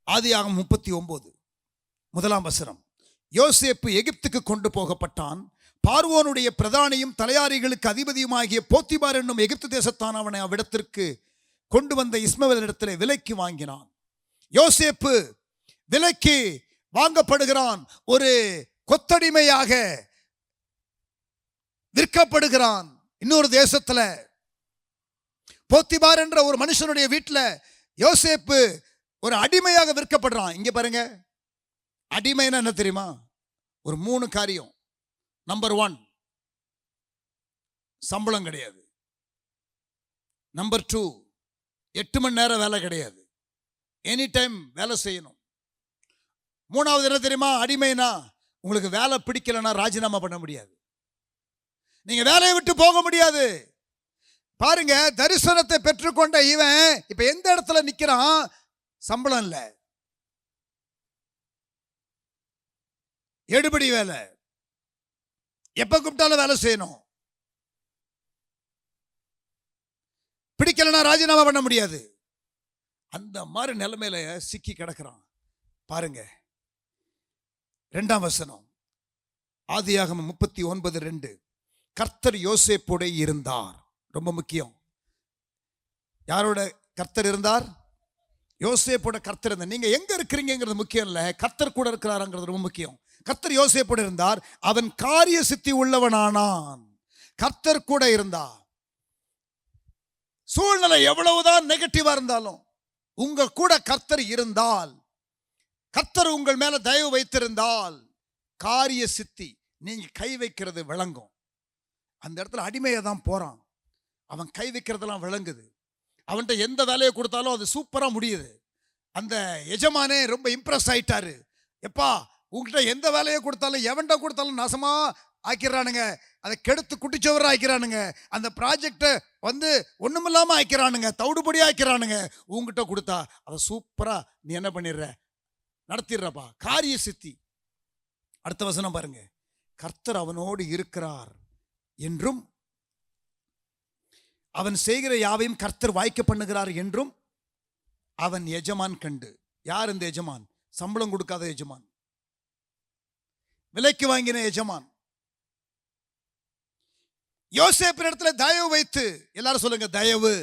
ஆதியாகமம் 39 முதலாம் வசனம். யோசேப்பு எகிப்துக்கு கொண்டு போகப்பட்டான். பார்வோனுடைய பிரதானியும் தலையாரிகளுக்கு அதிபதியுமாகிய போத்திபார் என்னும் எகிப்து தேசத்தான் அவனை அவ்விடத்திற்கு கொண்டு வந்த இஸ்மவேலிடத்திலே விலைக்கு வாங்கினான். யோசேப்பு விலைக்கு வாங்கப்படுகிறான், ஒரு கொத்தடிமையாக விற்கப்படுகிறான். இன்னொரு தேசத்துல போத்திபார் என்ற ஒரு மனுஷனுடைய வீட்டில் யோசேப்பு ஒரு அடிமையாக விற்கப்படுறான். இங்க பாருங்க, அடிமைன்னா என்ன தெரியுமா? ஒரு 3 காரியம். நம்பர் 1, சம்பளம் கிடையாது. நம்பர் 2, 8 மணி நேரம் வேலை கிடையாது, எனி டைம் வேலை செய்யணும். 3வது என்ன தெரியுமா? அடிமைனா உங்களுக்கு வேலை பிடிக்கலன்னா ராஜினாமா பண்ண முடியாது, நீங்க வேலையை விட்டு போக முடியாது. பாருங்க, தரிசனத்தை பெற்றுக்கொண்ட இவன் இப்ப எந்த இடத்துல நிக்கிறான்? சம்பளம் இல்ல, எடுபடி வேலை, எப்ப கூப்பிட்டாலும் வேலை செய்யணும், பிடிக்கலன்னா ராஜினாமா பண்ண முடியாது. அந்த மாதிரி நிலைமையில சிக்கி கிடக்கிறான். பாருங்க 2ஆம் வசனம், ஆதியாகமம் 39:2. கர்த்தர் யோசேப்போட இருந்தார். ரொம்ப முக்கியம். யாரோட கர்த்தர் இருந்தார்? யோசேப்போட கர்த்தர் இருந்தார். நீங்க எங்க இருக்கிறீங்கிறது முக்கியம் இல்ல, கர்த்தர் கூட இருக்கிறாருங்கிறது ரொம்ப முக்கியம். கர்த்தர் யோசேப்போட இருந்தார், அவன் காரிய சித்தி உள்ளவனானான். கர்த்தர் கூட இருந்தார். சூழ்நிலை எவ்வளவுதான் நெகட்டிவா இருந்தாலும் உங்க கூட கர்த்தர் இருந்தால், கர்த்தர் உங்கள் மேல தயவு வைத்திருந்தால் காரிய சித்தி, நீங்க கை வைக்கிறது விளங்கும். அந்த இடத்துல அடிமையை தான் போறான், அவன் கை வைக்கிறதெல்லாம் விளங்குது. அவன்கிட்ட எந்த வேலையை கொடுத்தாலும் அது சூப்பரா முடியுது. அந்த எஜமானே ரொம்ப இம்ப்ரெஸ் ஆயிட்டாரு. எப்பா, உங்ககிட்ட எந்த வேலையை கொடுத்தாலும் எவன்கிட்ட கொடுத்தாலும் நாசமா ஆக்கிறானுங்க, அதை கெடுத்து குட்டிச்சவர ஆக்கிறானுங்க, அந்த ப்ராஜெக்டை ஒண்ணுமில்லாம ஆக்கிறானுங்க, தவிடுபடி ஆக்கிறானுங்க. உங்ககிட்ட கொடுத்தா அதை சூப்பரா நீ என்ன பண்ணிடுற, நடத்திடுறப்பா, காரிய சித்தி. அடுத்த வசனம் பாருங்க, கர்த்தர் அவனோடு இருக்கிறார் என்றும் அவன் செய்கிற யாவையும் கர்த்தர் வாய்க்க பண்ணுகிறார் என்றும் அவன் எஜமான் கண்டு. யார் இந்த எஜமான்? சம்பளம் கொடுக்காத எஜமான், விலைக்கு வாங்கின எஜமான். யோசேப்பு இடத்துல தயவு வைத்து, எல்லாரும் சொல்லுங்க தயவு,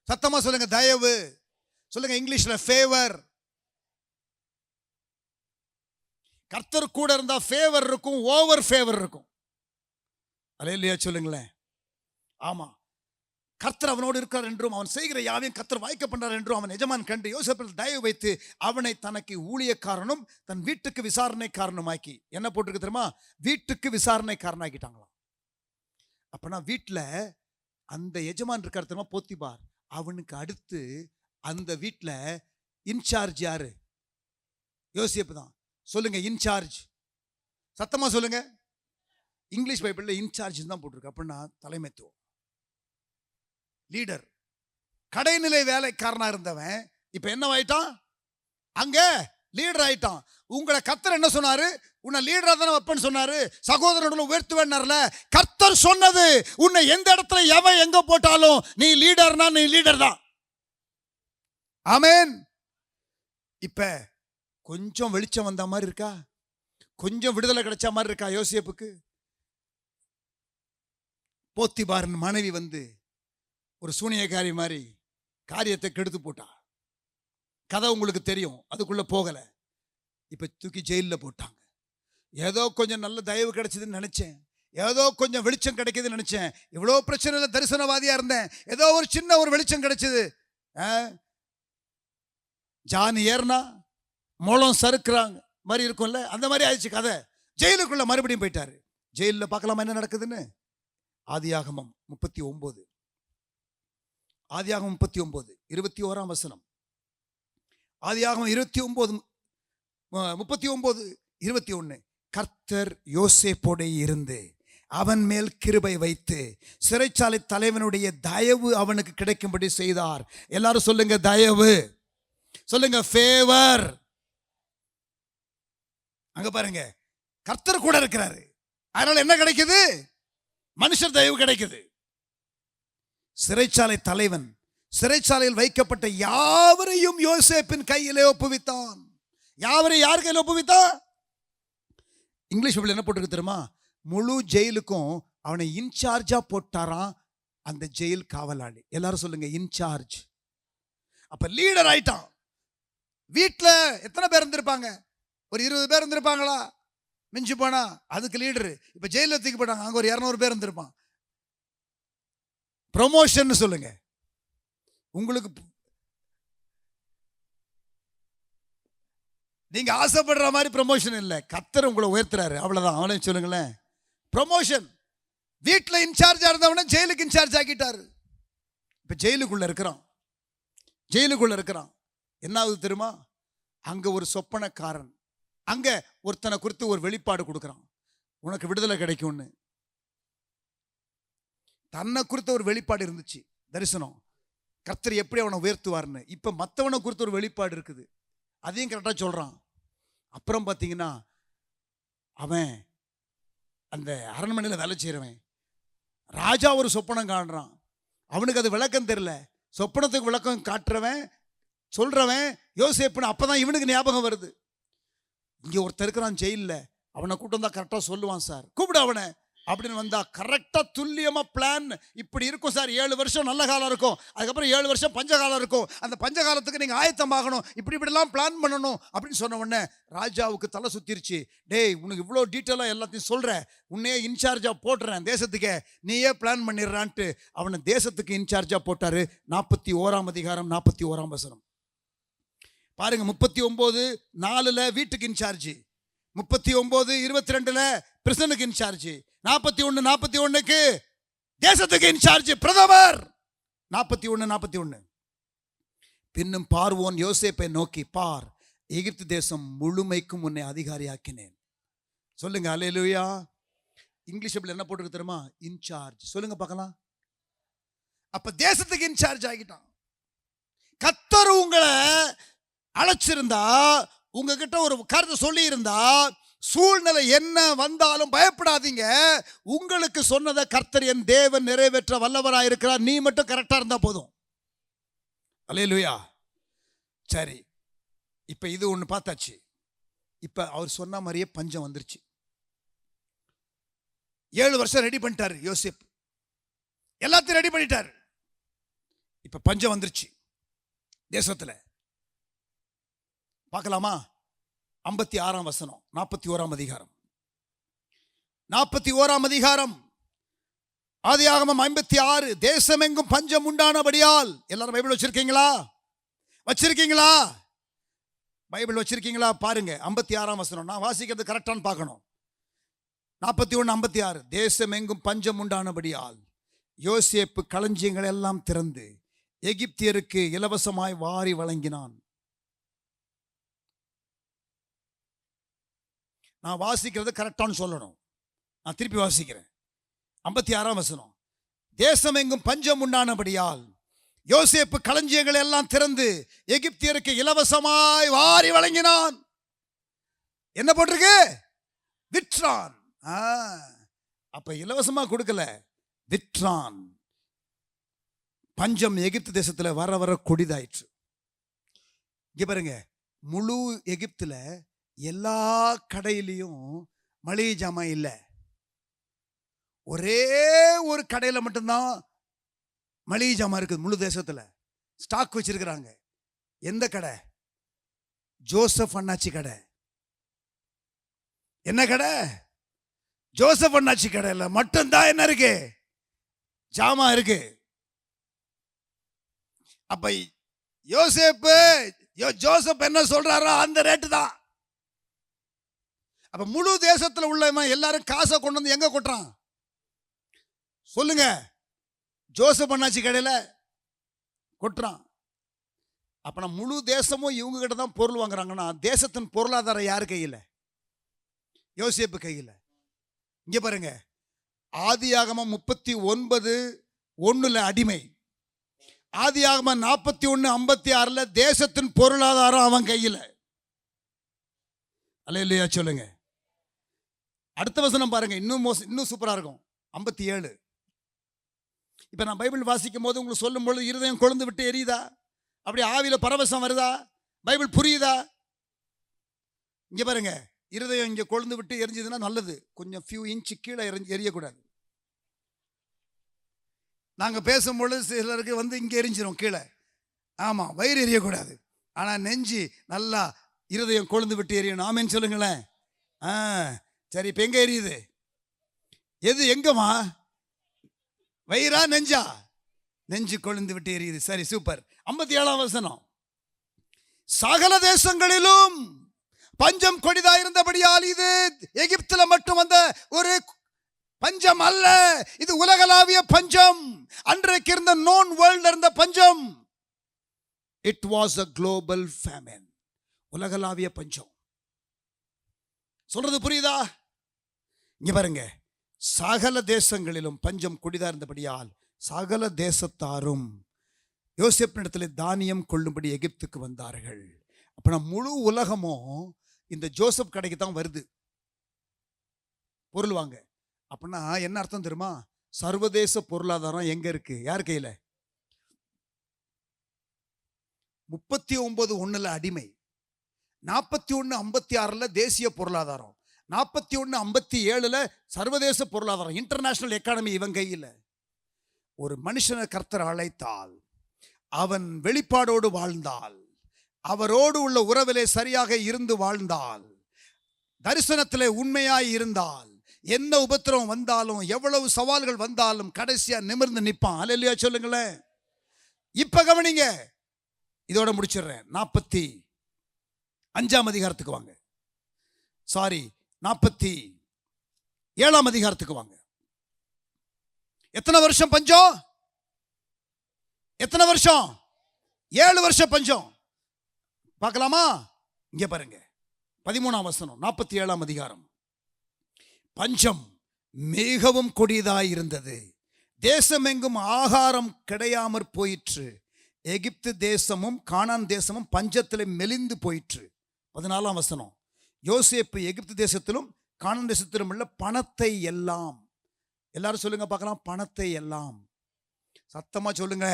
சத்தமா சொல்லுங்க தயவு, சொல்லுங்க இங்கிலீஷ்ல ஃபேவர். கர்த்தர் கூட இருந்தா ஃபேவர் இருக்கும், ஓவர் ஃபேவர் இருக்கும். அல்லேலூயா சொல்லுங்களேன். ஆமா, கர்த்தர் அவனோடு இருக்கிறார் என்றும் அவன் செய்கிற யாவையும் கர்த்தர் வாய்க்க பண்றார் என்றும் அவன் எஜமான் கண்டு யோசேப்பில் தயவு வைத்து அவனை தனக்கு ஊழியக்காரனும் தன் வீட்டுக்கு விசாரணைக்காரனுமாக்கி. என்ன போட்டிருக்கு தெரியுமா? வீட்டுக்கு விசாரணைக்காரனாக்கிட்டாங்களாம். அப்பனா வீட்டுல அந்த எஜமான் இருக்கார் தெரியுமா, போத்திபார். அவனுக்கு அடுத்து அந்த வீட்டுல இன்சார்ஜ் யாரு? யோசேப்பு தான். சொல்லுங்க இன்சார்ஜ், சத்தமா சொல்லுங்க. இங்கிலீஷ் பைபிள்ல இன்சார்ஜ் தான் போட்டிருக்கு. அப்படின்னா தலைமைத்துவம், லீடர். கடைநிலை வேலைக்காரனா இருந்தவன் இப்ப என்ன ஆயிட்டான்? அங்க லீடர் ஆயிட்டான். உங்களை கர்த்தர் என்ன சொன்னாரு? உன்னை லீடரா தானே வைப்பேன்னு சொன்னாரு, சகோதரர்களை உயர்த்துவேன்னார்ல. கர்த்தர் சொன்னது, உன்னை எந்த இடத்துல எவன் எங்க போட்டாலும் நீ லீடர்னா நீ லீடர் தான். ஆமென். இப்ப கொஞ்சம் வெளிச்சம் வந்த மாதிரி இருக்கா? கொஞ்சம் விடுதலை கிடைச்ச மாதிரி இருக்கா யோசேப்புக்கு? போத்திபாரின் மனைவி ஒரு சூனியக்காரி மாதிரி காரியத்தை கெடுத்து போட்டா. கதை உங்களுக்கு தெரியும், அதுக்குள்ள போகல. இப்ப தூக்கி ஜெயிலில் போட்டாங்க. ஏதோ கொஞ்சம் நல்ல தயவு கிடைச்சதுன்னு நினைச்சேன், ஏதோ கொஞ்சம் வெளிச்சம் கிடைக்குதுன்னு நினைச்சேன். இவ்வளோ பிரச்சனை தரிசனவாதியா இருந்தேன், ஏதோ ஒரு சின்ன ஒரு வெளிச்சம் கிடைச்சது. ஜான் ஏர்னா மூலம் சறுக்குறாங்க மாதிரி இருக்கும்ல, அந்த மாதிரி ஆயிடுச்சு கதை. ஜெயிலுக்குள்ள மறுபடியும் போயிட்டாரு. ஜெயிலில் பார்க்கலாமா என்ன நடக்குதுன்னு? ஆதியாகமம் 39, ஆதியாகமம் 39 21ஆம் வசனம். ஆதியாகமம் 29 39 21. கர்த்தர் யோசேப்போட இருந்து அவன் மேல் கிருபை வைத்து சிறைச்சாலை தலைவனுடைய தயவு அவனுக்கு கிடைக்கும்படி செய்தார். எல்லாரும் சொல்லுங்க தயவு, சொல்லுங்க ஃபேவர். அங்க பாருங்க, கர்த்தர் கூட இருக்கிறாரு, அதனால என்ன கிடைக்குது? மனுஷர் தயவு கிடைக்குது. சிறைச்சாலை தலைவன் சிறைச்சாலையில் வைக்கப்பட்ட யாவரையும் யோசேப்பின் கையிலே ஒப்புவித்தான். யாவரையும் யார் கையில் ஒப்புவித்தான்? இங்கிலீஷ் பைபிள் என்ன போட்டிருக்கு தெரியுமா? முழு ஜெயிலுக்கும் அவனை இன்சார்ஜா போட்டாராம் அந்த ஜெயில் காவலாளி. எல்லாரும் சொல்லுங்க, இன்சார்ஜ். அப்ப லீடர் ஆயிட்டான். வீட்டில் எத்தனை பேர் இருந்திருப்பாங்க? ஒரு 20 பேர் இருந்திருப்பாங்களா மிஞ்சி போனா? அதுக்கு லீடரு. இப்ப ஜெயில தூக்கி போட்டாங்க, அங்க ஒரு 200 பேர் இருந்திருப்பான். ப்ரொமோஷன் சொல்லுங்க. உங்களுக்கு நீங்க ஆசைப்படுற மாதிரி ப்ரமோஷன் இல்லை, கர்த்தர் உங்களை உயர்த்துறாரு, அவ்வளவுதான். அவளையும் சொல்லுங்களேன், ப்ரமோஷன். வீட்டில் இன்சார்ஜா இருந்தவன ஜெயிலுக்கு இன்சார்ஜ் ஆக்கிட்டாரு. இப்ப ஜெயிலுக்குள்ள இருக்கிறான். ஜெயிலுக்குள்ள இருக்கிறான். என்ன ஆகுது தெரியுமா? அங்க ஒரு சொப்பனக்காரன் அங்க ஒருத்தனை குறித்து ஒரு வெளிப்பாடு கொடுக்குறான். உனக்கு விடுதலை கிடைக்கும்னு. தன்னை குறித்த ஒரு வெளிப்பாடு இருந்துச்சு, தரிசனம். கர்த்தர் எப்படி அவனை உயர்த்துவார்னு. இப்ப மற்றவனை குறித்த ஒரு வெளிப்பாடு இருக்குது, அதையும் கரெக்டாக சொல்றான். அப்புறம் பார்த்தீங்கன்னா அவன் அந்த அரண்மனையில் வேலை செய்கிறவன் ராஜா ஒரு சொப்பனம் காண்றான். அவனுக்கு அது விளக்கம் தெரியல. சொப்பனத்துக்கு விளக்கம் காட்டுறவன் சொல்றவன் யோசேப்புன்னு. அப்பதான் இவனுக்கு ஞாபகம் வருது, இங்கே ஒருத்தர் இருக்கிறான் ஜெயிலில், அவனை கூட்டம் தான் கரெக்டாக சொல்லுவான் சார், கூப்பிடு அவனை அப்படின்னு வந்தா கரெக்டாக துல்லியமாக பிளான் இப்படி இருக்கும் சார். 7 வருஷம் நல்ல காலம் இருக்கும், அதுக்கப்புறம் 7 வருஷம் பஞ்சகாலம் இருக்கும். அந்த பஞ்சகாலத்துக்கு நீங்கள் ஆயத்தமாகணும், இப்படிலாம் பிளான் பண்ணணும் அப்படின்னு சொன்ன உடனே ராஜாவுக்கு தலை சுத்திருச்சு. டேய், உனக்கு இவ்வளோ டீட்டெயிலாக எல்லாத்தையும் சொல்கிற, உன்னையே இன்சார்ஜாக போட்டுறேன் தேசத்துக்கே, நீயே பிளான் பண்ணிடுறான்ட்டு அவனை தேசத்துக்கு இன்சார்ஜாக போட்டார். 41ஆம் அதிகாரம் 41ஆம் வசனம் பாருங்க. 39:4 வீட்டுக்கு இன்சார்ஜ், 39:22 பிரசனுக்கு இன்சார்ஜ், 41:41 தேசத்துக்கு இன்சார்ஜ் பிரதமர். 41:41 பின்னும் பார்வோன் யோசேப்பை நோக்கி, பார், எகிப்து தேசம் முழுமைக்கும் உன்னை அதிகாரியாக்கினேன். சொல்லுங்க அல்லேலூயா. இங்கிலீஷ் என்ன போட்டுருக்கு தெரியுமா? இன்சார்ஜ். சொல்லுங்க பார்க்கலாம். அப்ப தேசத்துக்கு இன்சார்ஜ் ஆகிட்டான். கர்த்தர் உங்களை அழைச்சிருந்தா, உங்ககிட்ட ஒரு கருத்தை சொல்லி இருந்தா, சூழ்நிலை என்ன வந்தாலும் பயப்படாதீங்க. உங்களுக்கு சொன்னதை கர்த்தர் என் தேவன் நிறைவேற்ற வல்லவராயிருக்கிறார். நீ மட்டும் கரெக்டா இருந்தா போதும். அல்லேலூயா. சரி, இப்ப இது ஒண்ணு பார்த்தாச்சு. இப்ப அவர் சொன்ன மாதிரியே பஞ்சம் வந்துருச்சு. 7 வருஷம் ரெடி பண்ணிட்டாரு யோசேப், எல்லாத்தையும் ரெடி பண்ணிட்டாரு. இப்ப பஞ்சம் வந்துருச்சு தேசத்துல. பார்க்கலாமா? 56ஆம் வசனம், 41ஆம் அதிகாரம். 41ஆம் அதிகாரம் ஆதியாகமம் 56. தேசமெங்கும் பஞ்சம் உண்டானபடியால். எல்லாரும் பைபிள் வச்சிருக்கீங்களா? வச்சிருக்கீங்களா? பைபிள் வச்சிருக்கீங்களா? பாருங்க 56ஆம் வசனம். நான் வாசிக்கிறது கரெக்டான்னு பார்க்கணும். 41:56. தேசமெங்கும் பஞ்சம் உண்டானபடியால் யோசேப்பு களஞ்சியங்கள் எல்லாம் திறந்து எகிப்தியருக்கு இலவசமாய் வாரி வழங்கினான். நான் வாசிக்கிறது கரெக்டான்னு சொல்லணும், நான் திருப்பி வாசிக்கிறேன். 56ஆம் வசனம். தேசம் எங்கும் பஞ்சம் உண்டானபடியால் யோசேப்பு களஞ்சியங்களை எல்லாம் திறந்து எகிப்தியருக்கு இலவசமாய் வாரி வழங்கினான். என்ன போட்டிருக்கு? விற்றான். அப்ப இலவசமா கொடுக்கல, விற்றான். பஞ்சம் எகிப்து தேசத்துல வர வர கொடிதாயிற்று. இங்க பாருங்க, முழு எகிப்துல எல்லா கடையிலையும் மளிகை ஜாமான் இல்லை. ஒரே ஒரு கடையில மட்டும்தான் மளிகை ஜாமான் இருக்குது. முழு தேசத்துல ஸ்டாக் வச்சிருக்கிறாங்க. எந்த கடை? ஜோசப் அண்ணாச்சி கடை. என்ன கடை? ஜோசப் அண்ணாச்சி கடையில் மட்டும்தான் என்ன இருக்கு? ஜாமான் இருக்கு. அப்ப ஜோசப் என்ன சொல்றாரோ அந்த ரேட்டு தான். அப்ப முழு தேசத்துல உள்ள எல்லாரும் காசை கொண்டு வந்து எங்க கொட்டுறான்? சொல்லுங்க. ஜோசப் அண்ணாச்சி கடையில கொட்டுறான். அப்ப முழு தேசமும் இவங்க கிட்ட தான் பொருள் வாங்குறாங்கன்னா, தேசத்தின் பொருளாதாரம் யார் கையில்? யோசேப்பு கையில். இங்க பாருங்க, ஆதியாகமம் 39:1 அடிமை, ஆதியாகமம் 41:56 தேசத்தின் பொருளாதாரம் அவன் கையில். அல்லேலூயா சொல்லுங்க. அடுத்த வசனம் பாருங்க, இன்னும் சூப்பரா இருக்கும். 57. இப்போ நான் பைபிள் வாசிக்கும் போது உங்களுக்கு சொல்லும் பொழுது இருதயம் கொழுந்து விட்டு எரியுதா? அப்படி ஆவியில் பரவசம் வருதா? பைபிள் புரியுதா? இங்கே பாருங்க, இருதயம் இங்கே கொழுந்து விட்டு எரிஞ்சதுன்னா நல்லது. கொஞ்சம் ஃபியூ இன்ச்சு கீழே எரியக்கூடாது. நாங்கள் பேசும்பொழுது சிலருக்கு இங்கே எரிஞ்சிடும் கீழே. ஆமாம், வயிறு எரியக்கூடாது. ஆனால் நெஞ்சு நல்லா இருதயம் கொழுந்து விட்டு எரியணும். ஆமேன்னு சொல்லுங்களேன். சரி, இப்போ எங்கே எரியுது? எது எங்கம்மா? வயிறா நெஞ்சா? நெஞ்சு கொழுந்து விட்டு எரியுது. சரி, சூப்பர். 57ஆம் வசனம். சகல தேசங்களிலும் பஞ்சம் கொடிதாயிருந்தபடியால் இது எகிப்தில் மட்டும் வந்த ஒரு பஞ்சம் அல்ல, இது உலகளாவிய பஞ்சம். அன்றைக்கு இருந்த நோன் வேர்ல்ட்ல இருந்த பஞ்சம். It was a global famine. உலகளாவிய பஞ்சம். சொல்றது புரியுதா? இங்க பாருங்க, சகல தேசங்களிலும் பஞ்சம் கொடிதா இருந்தபடியால் சகல தேசத்தாரும் யோசேப்பினிடத்தில் தானியம் கொள்ளும்படி எகிப்துக்கு வந்தார்கள். அப்ப முழு உலகமும் இந்த ஜோசப் கடைக்கு தான் வருது பொருள் வாங்க. அப்படின்னா என்ன அர்த்தம் தெரியுமா? சர்வதேச பொருளாதாரம் எங்க இருக்கு? யார் கையில? 39:1 அடிமை, 41:56 தேசிய பொருளாதாரம், 41:57 சர்வதேச பொருளாதாரம், இன்டர்நேஷனல் எக்கானமி இவன் கையில். ஒரு மனுஷனை கர்த்தர் அழைத்தால், அவன் வெளிப்பாடோடு வாழ்ந்தால், அவரோடு உள்ள உறவிலே சரியாக இருந்து வாழ்ந்தால், தரிசனத்திலே உண்மையாய் இருந்தால், என்ன உபத்திரவம் வந்தாலும் எவ்வளவு சவால்கள் வந்தாலும் கடைசியா நிமிர்ந்து நிற்பான். அல்லேலூயா சொல்லுங்களேன். இப்ப கவனிங்க, இதோட முடிச்சிடுறேன். 45ஆம் அதிகாரத்துக்கு வாங்க. சாரி, 47ஆம் அதிகாரத்துக்கு வாங்க. எத்தனை வருஷம் பஞ்சம்? எத்தனை வருஷம்? 7 வருஷம் பஞ்சம். பார்க்கலாமா? இங்க பாருங்க, 13ஆம் வசனம், 47ஆம் அதிகாரம். பஞ்சம் மிகவும் கொடியதாய் இருந்தது, தேசமெங்கும் ஆகாரம் கிடையாமற் போயிற்று, எகிப்து தேசமும் கானான் தேசமும் பஞ்சத்திலே மெலிந்து போயிற்று. 14ஆம் வசனம். யோசேப்பு எகிப்து தேசத்திலும் கானான் தேசத்திலும் உள்ள பணத்தை எல்லாம், எல்லாரும் சொல்லுங்க பார்க்கலாம், பணத்தை எல்லாம் சத்தமா சொல்லுங்க.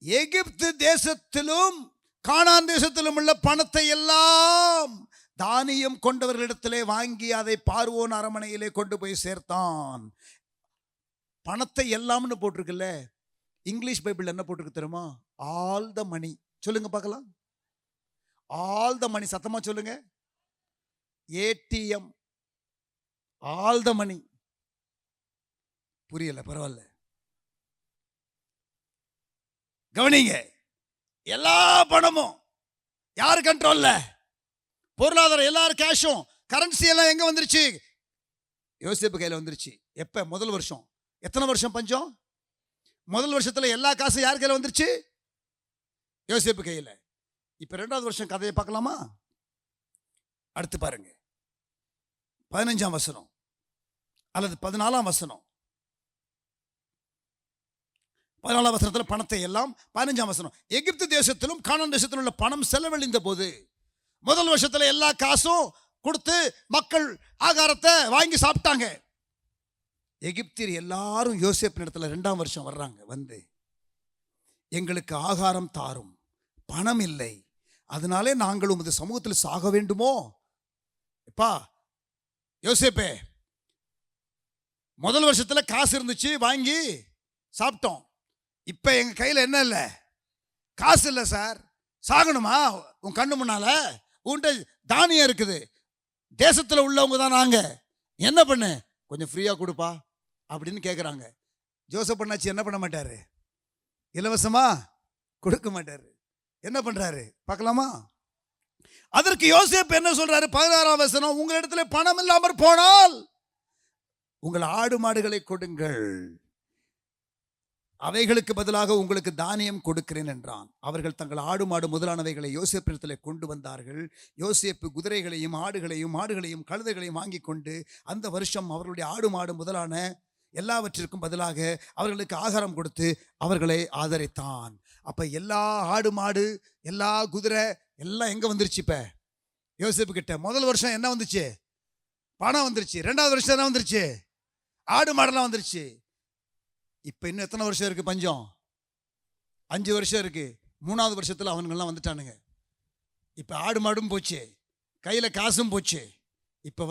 எகிப்து தேசத்திலும் கானான் தேசத்திலும் உள்ள பணத்தை எல்லாம் தானியம் கொண்டவர்களிடத்திலே வாங்கி அதை பார்வோன் அரமனையிலே கொண்டு போய் சேர்த்தான். பணத்தை எல்லாம்னு போட்டிருக்குல்ல, இங்கிலீஷ் பைபிள் என்ன போட்டிருக்கு தெரியுமா? ஆல் த மணி. சொல்லுங்க பார்க்கலாம், ஆல் த மணி. சத்தமா சொல்லுங்க. ஏடிஎம், ஆல் த மணி. புரியல, பரவாயில்ல, கவனிங்க. எல்லா பணமும் யாரு கண்ட்ரோல்ல? பொருளாதாரம், எல்லாரும் கேஷும் கரன்சி எல்லாம் எங்க வந்துருச்சு? யோசேப்பு கையில வந்துருச்சு. எப்ப? முதல் வருஷம். எத்தனை வருஷம் பஞ்சம்? முதல் வருஷத்துல எல்லா காசும் யார் கையில வந்துருச்சு? யோசேப்பு கையில. இப்ப 2வது வருஷம் கதையை பார்க்கலாமா? அடுத்து பாருங்க, 15ஆம் வசனம் அல்லது 14ஆம் வசனம். 14ஆம் வசனத்தில் பணத்தை எல்லாம். 15ஆம் வசனம். எகிப்து தேசத்திலும் கானான் தேசத்திலும் உள்ள பணம் செலவழிந்த போது, முதல் வருஷத்துல எல்லா காசும் கொடுத்து மக்கள் ஆகாரத்தை வாங்கி சாப்பிட்டாங்க. எகிப்தியர் எல்லாரும் யோசேப்பு இடத்துல 2ஆம் வருஷம் வர்றாங்க. வந்து, எங்களுக்கு ஆகாரம் தாரும், பணம் இல்லை, அதனாலே நாங்கள் உமது சமூகத்தில் சாக வேண்டுமோ? எப்பா யோசேப்பே, முதல் வருஷத்துல காசு இருந்துச்சு, வாங்கி சாப்பிட்டோம். இப்ப எங்க கையில என்ன இல்லை? காசு இல்லை சார். சாகணுமா? உன் கண்ணு முன்னால உன்கிட்ட தானியம் இருக்குது, தேசத்துல உள்ளவங்க தான் நாங்க, என்ன பண்ணு, கொஞ்சம் ஃப்ரீயா கொடுப்பா அப்படின்னு கேட்குறாங்க. ஜோசப் பண்ணாச்சு என்ன பண்ண மாட்டாரு? இலவசமா கொடுக்க மாட்டாரு. என்ன பண்றாரு பார்க்கலாமா? அதற்கு யோசேப்பு என்ன சொல்றாரு? 16ஆம் வசனம். உங்களிடத்துல பணம் இல்லாமற் போனால் உங்கள் ஆடு மாடுகளை கொடுங்கள், அவைகளுக்கு பதிலாக உங்களுக்கு தானியம் கொடுக்கிறேன் என்றான். அவர்கள் தங்கள் ஆடு மாடு முதலானவைகளை யோசேப்பிடத்தில் கொண்டு வந்தார்கள். யோசேப்பு குதிரைகளையும் மாடுகளையும் கழுதைகளையும் வாங்கி கொண்டு அந்த வருஷம் அவர்களுடைய ஆடு மாடு முதலான எல்லாவற்றிற்கும் பதிலாக அவர்களுக்கு ஆகாரம் கொடுத்து அவர்களை ஆதரித்தான். அப்ப எல்லா ஆடு மாடு, எல்லா குதிரை எல்லாம் எங்க வந்துருச்சு? இப்ப யோசேப்பு கிட்ட முதல் வருஷம் என்ன வந்துச்சு? பணம் வந்துருச்சு. 2வது வருஷம் என்ன வந்துருச்சு? ஆடு மாடெல்லாம் வந்துருச்சு. இப்ப இன்னும் எத்தனை வருஷம் இருக்கு பஞ்சம்? 5 வருஷம் இருக்கு. 3வது வருஷத்துல அவனுங்கெல்லாம் வந்துட்டானுங்க. இப்ப ஆடு மாடும் போச்சு, கையில காசும் போச்சு. இப்ப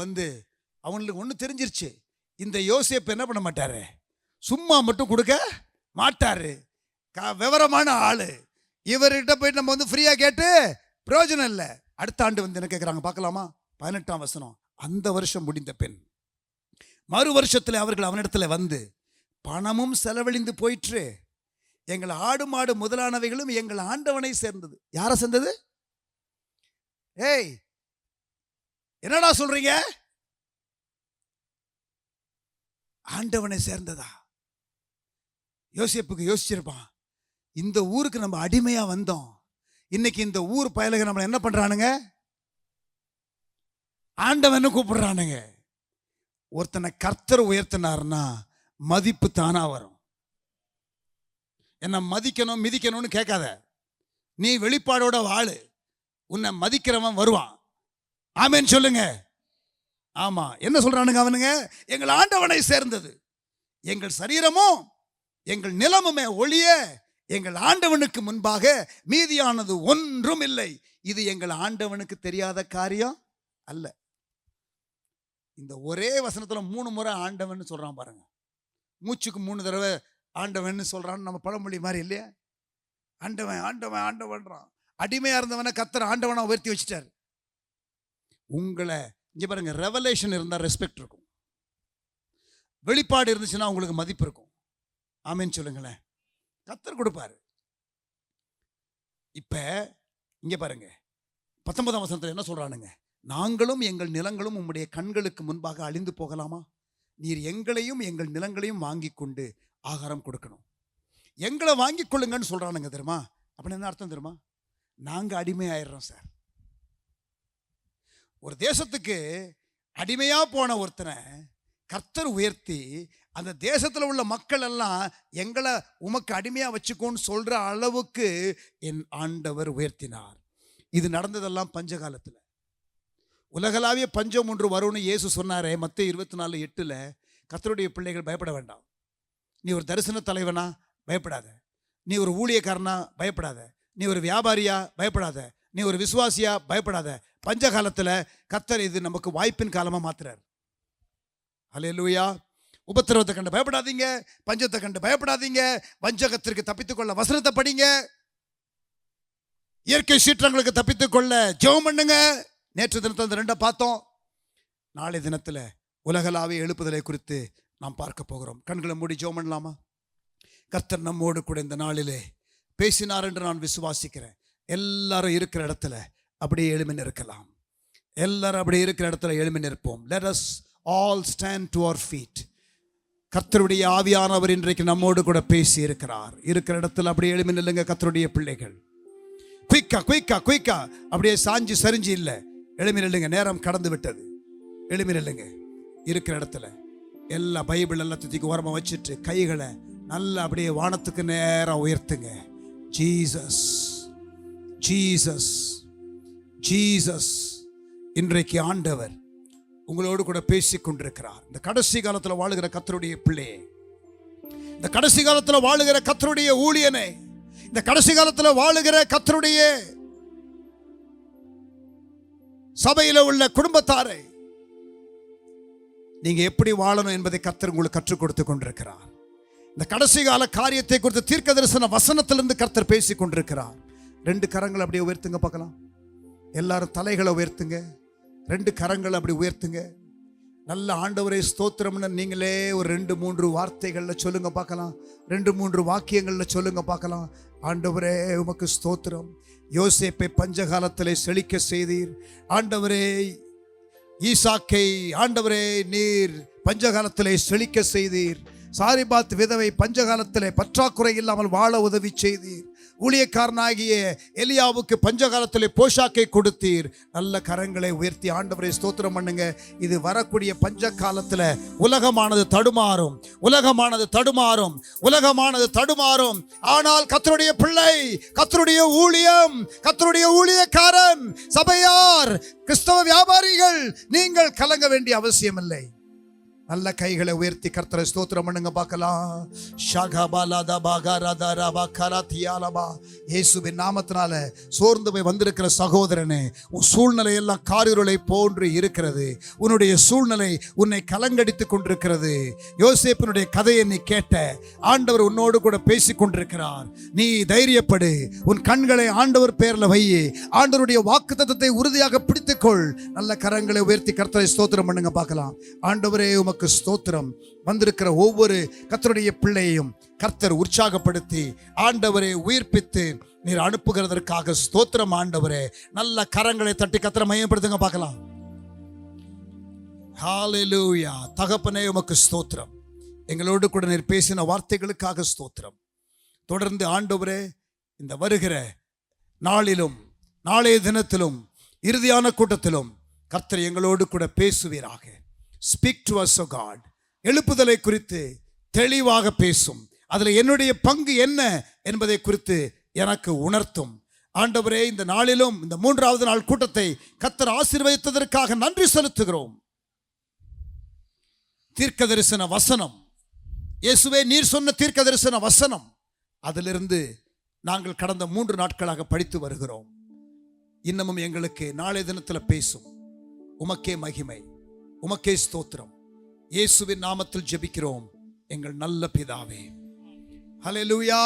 அவங்களுக்கு ஒண்ணு தெரிஞ்சிருச்சு, இந்த யோசேப்பு என்ன பண்ண மாட்டாரு, சும்மா மட்டும் கொடுக்க மாட்டாரு. விவரமான ஆளு. இவர்கிட்ட போயிட்டு நம்ம ஃப்ரீயா கேட்டு பிரயோஜனம் இல்லை. அடுத்த ஆண்டு என்ன கேட்குறாங்க பார்க்கலாமா? 18ஆம் வசனம். அந்த வருஷம் முடிந்த பின் மறு வருஷத்துல அவர்கள் அவனிடத்துல பணமும் செலவழிந்து போயிற்று, எங்கள் ஆடு மாடு முதலானவைகளும் எங்கள் ஆண்டவனை சேர்ந்தது. யாரை சேர்ந்தது? ஏய், என்னடா சொல்றீங்க? ஆண்டவனை சேர்ந்ததா? யோசேப்புக்கு யோசிச்சிருப்பான், இந்த ஊருக்கு நம்ம அடிமையா வந்தோம், இன்னைக்கு இந்த ஊர் பயலுக நம்மளை என்ன பண்றானுங்க, ஆண்டவன் கூப்பிடுறானுங்க. ஒருத்தனை கர்த்தர் உயர்த்தினார்னா மதிப்பு தானா வரும். என்ன மதிக்கணும் மிதிக்கணும்னு கேட்காத, நீ வெளிப்பாடோட வாழு, உன்னை மதிக்கிறவன் வருவான். ஆமென் சொல்லுங்க. ஆமா, என்ன சொல்றானுங்க அவனுங்க? எங்கள் ஆண்டவனை சேர்ந்தது, எங்கள் சரீரமும் எங்கள் நிலமுமே ஒளிய எங்கள் ஆண்டவனுக்கு முன்பாக மீதியானது ஒன்றும் இல்லை. இது எங்கள் ஆண்டவனுக்கு தெரியாத காரியம் அல்ல. இந்த ஒரே வசனத்துல 3 முறை ஆண்டவன் சொல்றான் பாருங்க. மூச்சுக்கு 3 தடவை ஆண்டவன் சொல்றான்னு நம்ம பழமொழி மாதிரி இல்லையா? ஆண்டவன் ஆண்டவன் ஆண்டவன்றான். அடிமையா இருந்தவனை கர்த்தர் ஆண்டவனா உயர்த்தி வச்சுட்டார். உங்களை இங்க பாருங்க, ரெவலேஷன் இருந்தா ரெஸ்பெக்ட் இருக்கும், வெளிப்பாடு இருந்துச்சுன்னா உங்களுக்கு மதிப்பு இருக்கும். ஆமென் சொல்லுங்களேன். கர்த்தர் கொடுப்பாரு. இப்ப இங்க பாருங்க, 19ஆம் வசனத்துல என்ன சொல்றானுங்க? நாங்களும் எங்கள் நிலங்களும் உம்முடைய கண்களுக்கு முன்பாக அழிந்து போகலாமா? நீர் எங்களையும் எங்கள் நிலங்களையும் வாங்கி கொண்டு ஆகாரம் கொடுக்கணும். எங்களை வாங்கி கொள்ளுங்கன்னு சொல்றானுங்க தெரியுமா? அப்படின்னு என்ன அர்த்தம் தெரியுமா? நாங்க அடிமை ஆயிடுறோம் சார். ஒரு தேசத்துக்கு அடிமையா போன ஒருத்தனை கர்த்தர் உயர்த்தி அந்த தேசத்துல உள்ள மக்கள் எல்லாம் எங்களை உமக்கு அடிமையா வச்சுக்கோன்னு சொல்ற அளவுக்கு என் ஆண்டவர் உயர்த்தினார். இது நடந்ததெல்லாம் பஞ்சகாலத்துல. உலகளாவிய பஞ்சம் ஒன்று வரும்னு இயேசு சொன்னாரே மத்தேயு 24:8. கர்த்தருடைய பிள்ளைகள் பயப்பட வேண்டாம். நீ ஒரு தரிசன தலைவனா பயப்படாத, நீ ஒரு ஊழியக்காரனா பயப்படாத, நீ ஒரு வியாபாரியா பயப்படாத, நீ ஒரு விசுவாசியா பயப்படாத. பஞ்சகாலத்துல கர்த்தர் இது நமக்கு வாய்ப்பின் காலமா மாத்துறார். அல்லேலூயா. உபத்திரவத்தை கண்டு பயப்படாதீங்க, பஞ்சத்தை கண்டு பயப்படாதீங்க, வஞ்சகத்திற்கு தப்பித்துக்கொள்ள வசனத்தை படிங்க, இயற்கை சீற்றங்களுக்கு தப்பித்துக்கொள்ள ஜெபம் பண்ணுங்க. நேற்று தினத்தில் இந்த 2 பார்த்தோம். நாளை தினத்துல உலகளாவிய எழுப்புதலை குறித்து நாம் பார்க்க போகிறோம். கண்களை மூடி ஜெபம் பண்ணலாமா? கர்த்தர் நம்மோடு கூட இந்த நாளிலே பேசினார் என்று நான் விசுவாசிக்கிறேன். எல்லாரும் இருக்கிற இடத்துல அப்படியே எழுமி நிற்கலாம். எல்லாரும் அப்படியே இருக்கிற இடத்துல எழுமி நிற்போம். Let us all stand to our feet. கர்த்தருடைய ஆவியானவர் இன்றைக்கு நம்மோடு கூட பேசி இருக்கிறார். இருக்கிற இடத்துல அப்படியே எழுமி நில்லுங்க. கர்த்தருடைய பிள்ளைகள் குயிக்கா அப்படியே சாஞ்சி சரிஞ்சு இல்லை, எழுமி நில்லுங்க. நேரம் கடந்து விட்டது. எழுமி நில்லுங்க. இருக்கிற இடத்துல எல்லா பைபிள் எல்லாத்தையும் ஓரமா வச்சுட்டு கைகளை நல்லா அப்படியே வானத்துக்கு நேரம் உயர்த்துங்க. Jesus Jesus Jesus. இன்றைக்கு ஆண்டவர் உங்களோடு கூட பேசிக் கொண்டிருக்கிறார். இந்த கடைசி காலத்தில் வாழுகிற கர்த்தருடைய பிள்ளையே, இந்த கடைசி காலத்தில் வாழுகிற கர்த்தருடைய ஊழியனே, இந்த கடைசி காலத்தில் வாழுகிற கர்த்தருடைய சபையில உள்ள குடும்பத்தாரை, நீங்க எப்படி வாழணும் என்பதை கர்த்தர் உங்களுக்கு கற்றுக் கொடுத்து கொண்டிருக்கிறார். இந்த கடைசி கால காரியத்தை குறித்து தீர்க்க தரிசன வசனத்திலிருந்து கர்த்தர் பேசிக் கொண்டிருக்கிறார். 2 கரங்களை அப்படியே உயர்த்துங்க பார்க்கலாம். எல்லாரும் தலைகளை உயர்த்துங்க. 2 கரங்களை அப்படி உயர்த்துங்க. நல்ல ஆண்டவரே ஸ்தோத்திரம்னு நீங்களே ஒரு 2-3 வார்த்தைகள்ல சொல்லுங்க பார்க்கலாம். 2-3 வாக்கியங்கள்ல சொல்லுங்க பார்க்கலாம். ஆண்டவரே உமக்கு ஸ்தோத்திரம். யோசேப்பை பஞ்சகாலத்திலே செழிக்க செய்தீர். ஆண்டவரே ஈசாக்கை ஆண்டவரே நீர் பஞ்சகாலத்திலே செழிக்க செய்தீர். சாரிபாத் விதவை பஞ்சகாலத்திலே பற்றாக்குறை இல்லாமல் வாழ உதவி செய்தீர். ஊழியக்காரனாகிய எலியாவுக்கு பஞ்சகாலத்திலே போஷாக்கை கொடுத்தீர். நல்ல கரங்களை உயர்த்தி ஆண்டவரை ஸ்தோத்திரம் பண்ணுங்க. இது வரக்கூடிய பஞ்ச காலத்துல உலகமானது தடுமாறும், உலகமானது தடுமாறும், உலகமானது தடுமாறும். ஆனால் கர்த்தருடைய பிள்ளை, கர்த்தருடைய ஊழியம், கர்த்தருடைய ஊழியக்காரன், சபையார், கிறிஸ்தவ வியாபாரிகள், நீங்கள் கலங்க வேண்டிய அவசியம் இல்லை. நல்ல கைகளை உயர்த்தி கர்த்தரை ஸ்தோத்திரம் பண்ணுங்க பார்க்கலாம். இயேசுவின் நாமத்தினால சோர்ந்து போய் வந்திருக்கிற சகோதரனே, உன் சூழ்நிலை எல்லாம் காரிருளை போன்று இருக்கிறது. உன்னுடைய சூழ்நிலை உன்னை கலங்கடித்துக் கொண்டிருக்கிறது. யோசேப்பினுடைய கதையை நீ கேட்ட, ஆண்டவர் உன்னோடு கூட பேசிக் கொண்டிருக்கிறார். நீ தைரியப்படு, உன் கண்களை ஆண்டவர் பேர்ல வை, ஆண்டவருடைய வாக்குத்தத்தத்தை உறுதியாக பிடித்துக்கொள். நல்ல கரங்களை உயர்த்தி கர்த்தரை ஸ்தோத்திரம் பண்ணுங்க பார்க்கலாம். ஆண்டவரே உமக்கு ஸ்தோத்திரம். வந்திருக்கிற ஒவ்வொரு கர்த்தருடைய பிள்ளையையும் கர்த்தர் உற்சாகப்படுத்தி ஆண்டவரை உயிர்ப்பித்து நீர் அனுப்புகிறதற்காக ஸ்தோத்திரம். ஆண்டவரே நல்ல கரங்களை தட்டி கர்த்தரை மையப்படுத்துங்க பார்க்கலாம். ஹல்லேலூயா. தகப்பனே உமக்கு ஸ்தோத்திரம். எங்களோடு கூட நீர் பேசின வார்த்தைகளுக்காக ஸ்தோத்திரம். தொடர்ந்து ஆண்டவரே இந்த வருகிற நாளிலும் நாளைய தினத்திலும் இறுதியான கூட்டத்திலும் கர்த்தர் எங்களோடு கூட பேசுவீராக. Speak to us O God. எழுப்புதலை குறித்து தெளிவாக பேசும். அதில் என்னுடைய பங்கு என்ன என்பதை குறித்து எனக்கு உணர்த்தும். ஆண்டவரே இந்த நாளிலும் இந்த 3வது நாள் கூட்டத்தை கர்த்தர் ஆசீர்வதித்ததற்காக நன்றி செலுத்துகிறோம். தீர்க்க தரிசன வசனம், இயேசுவே நீர் சொன்ன தீர்க்க தரிசன வசனம், அதிலிருந்து நாங்கள் கடந்த 3 நாட்களாக படித்து வருகிறோம். இன்னமும் எங்களுக்கு நாளைய தினத்தில் பேசும். உமக்கே மகிமை, உமக்கே ஸ்தோத்திரம். இயேசுவின் நாமத்தில் ஜெபிக்கிறோம் எங்கள் நல்ல பிதாவே. ஹல்லேலூயா.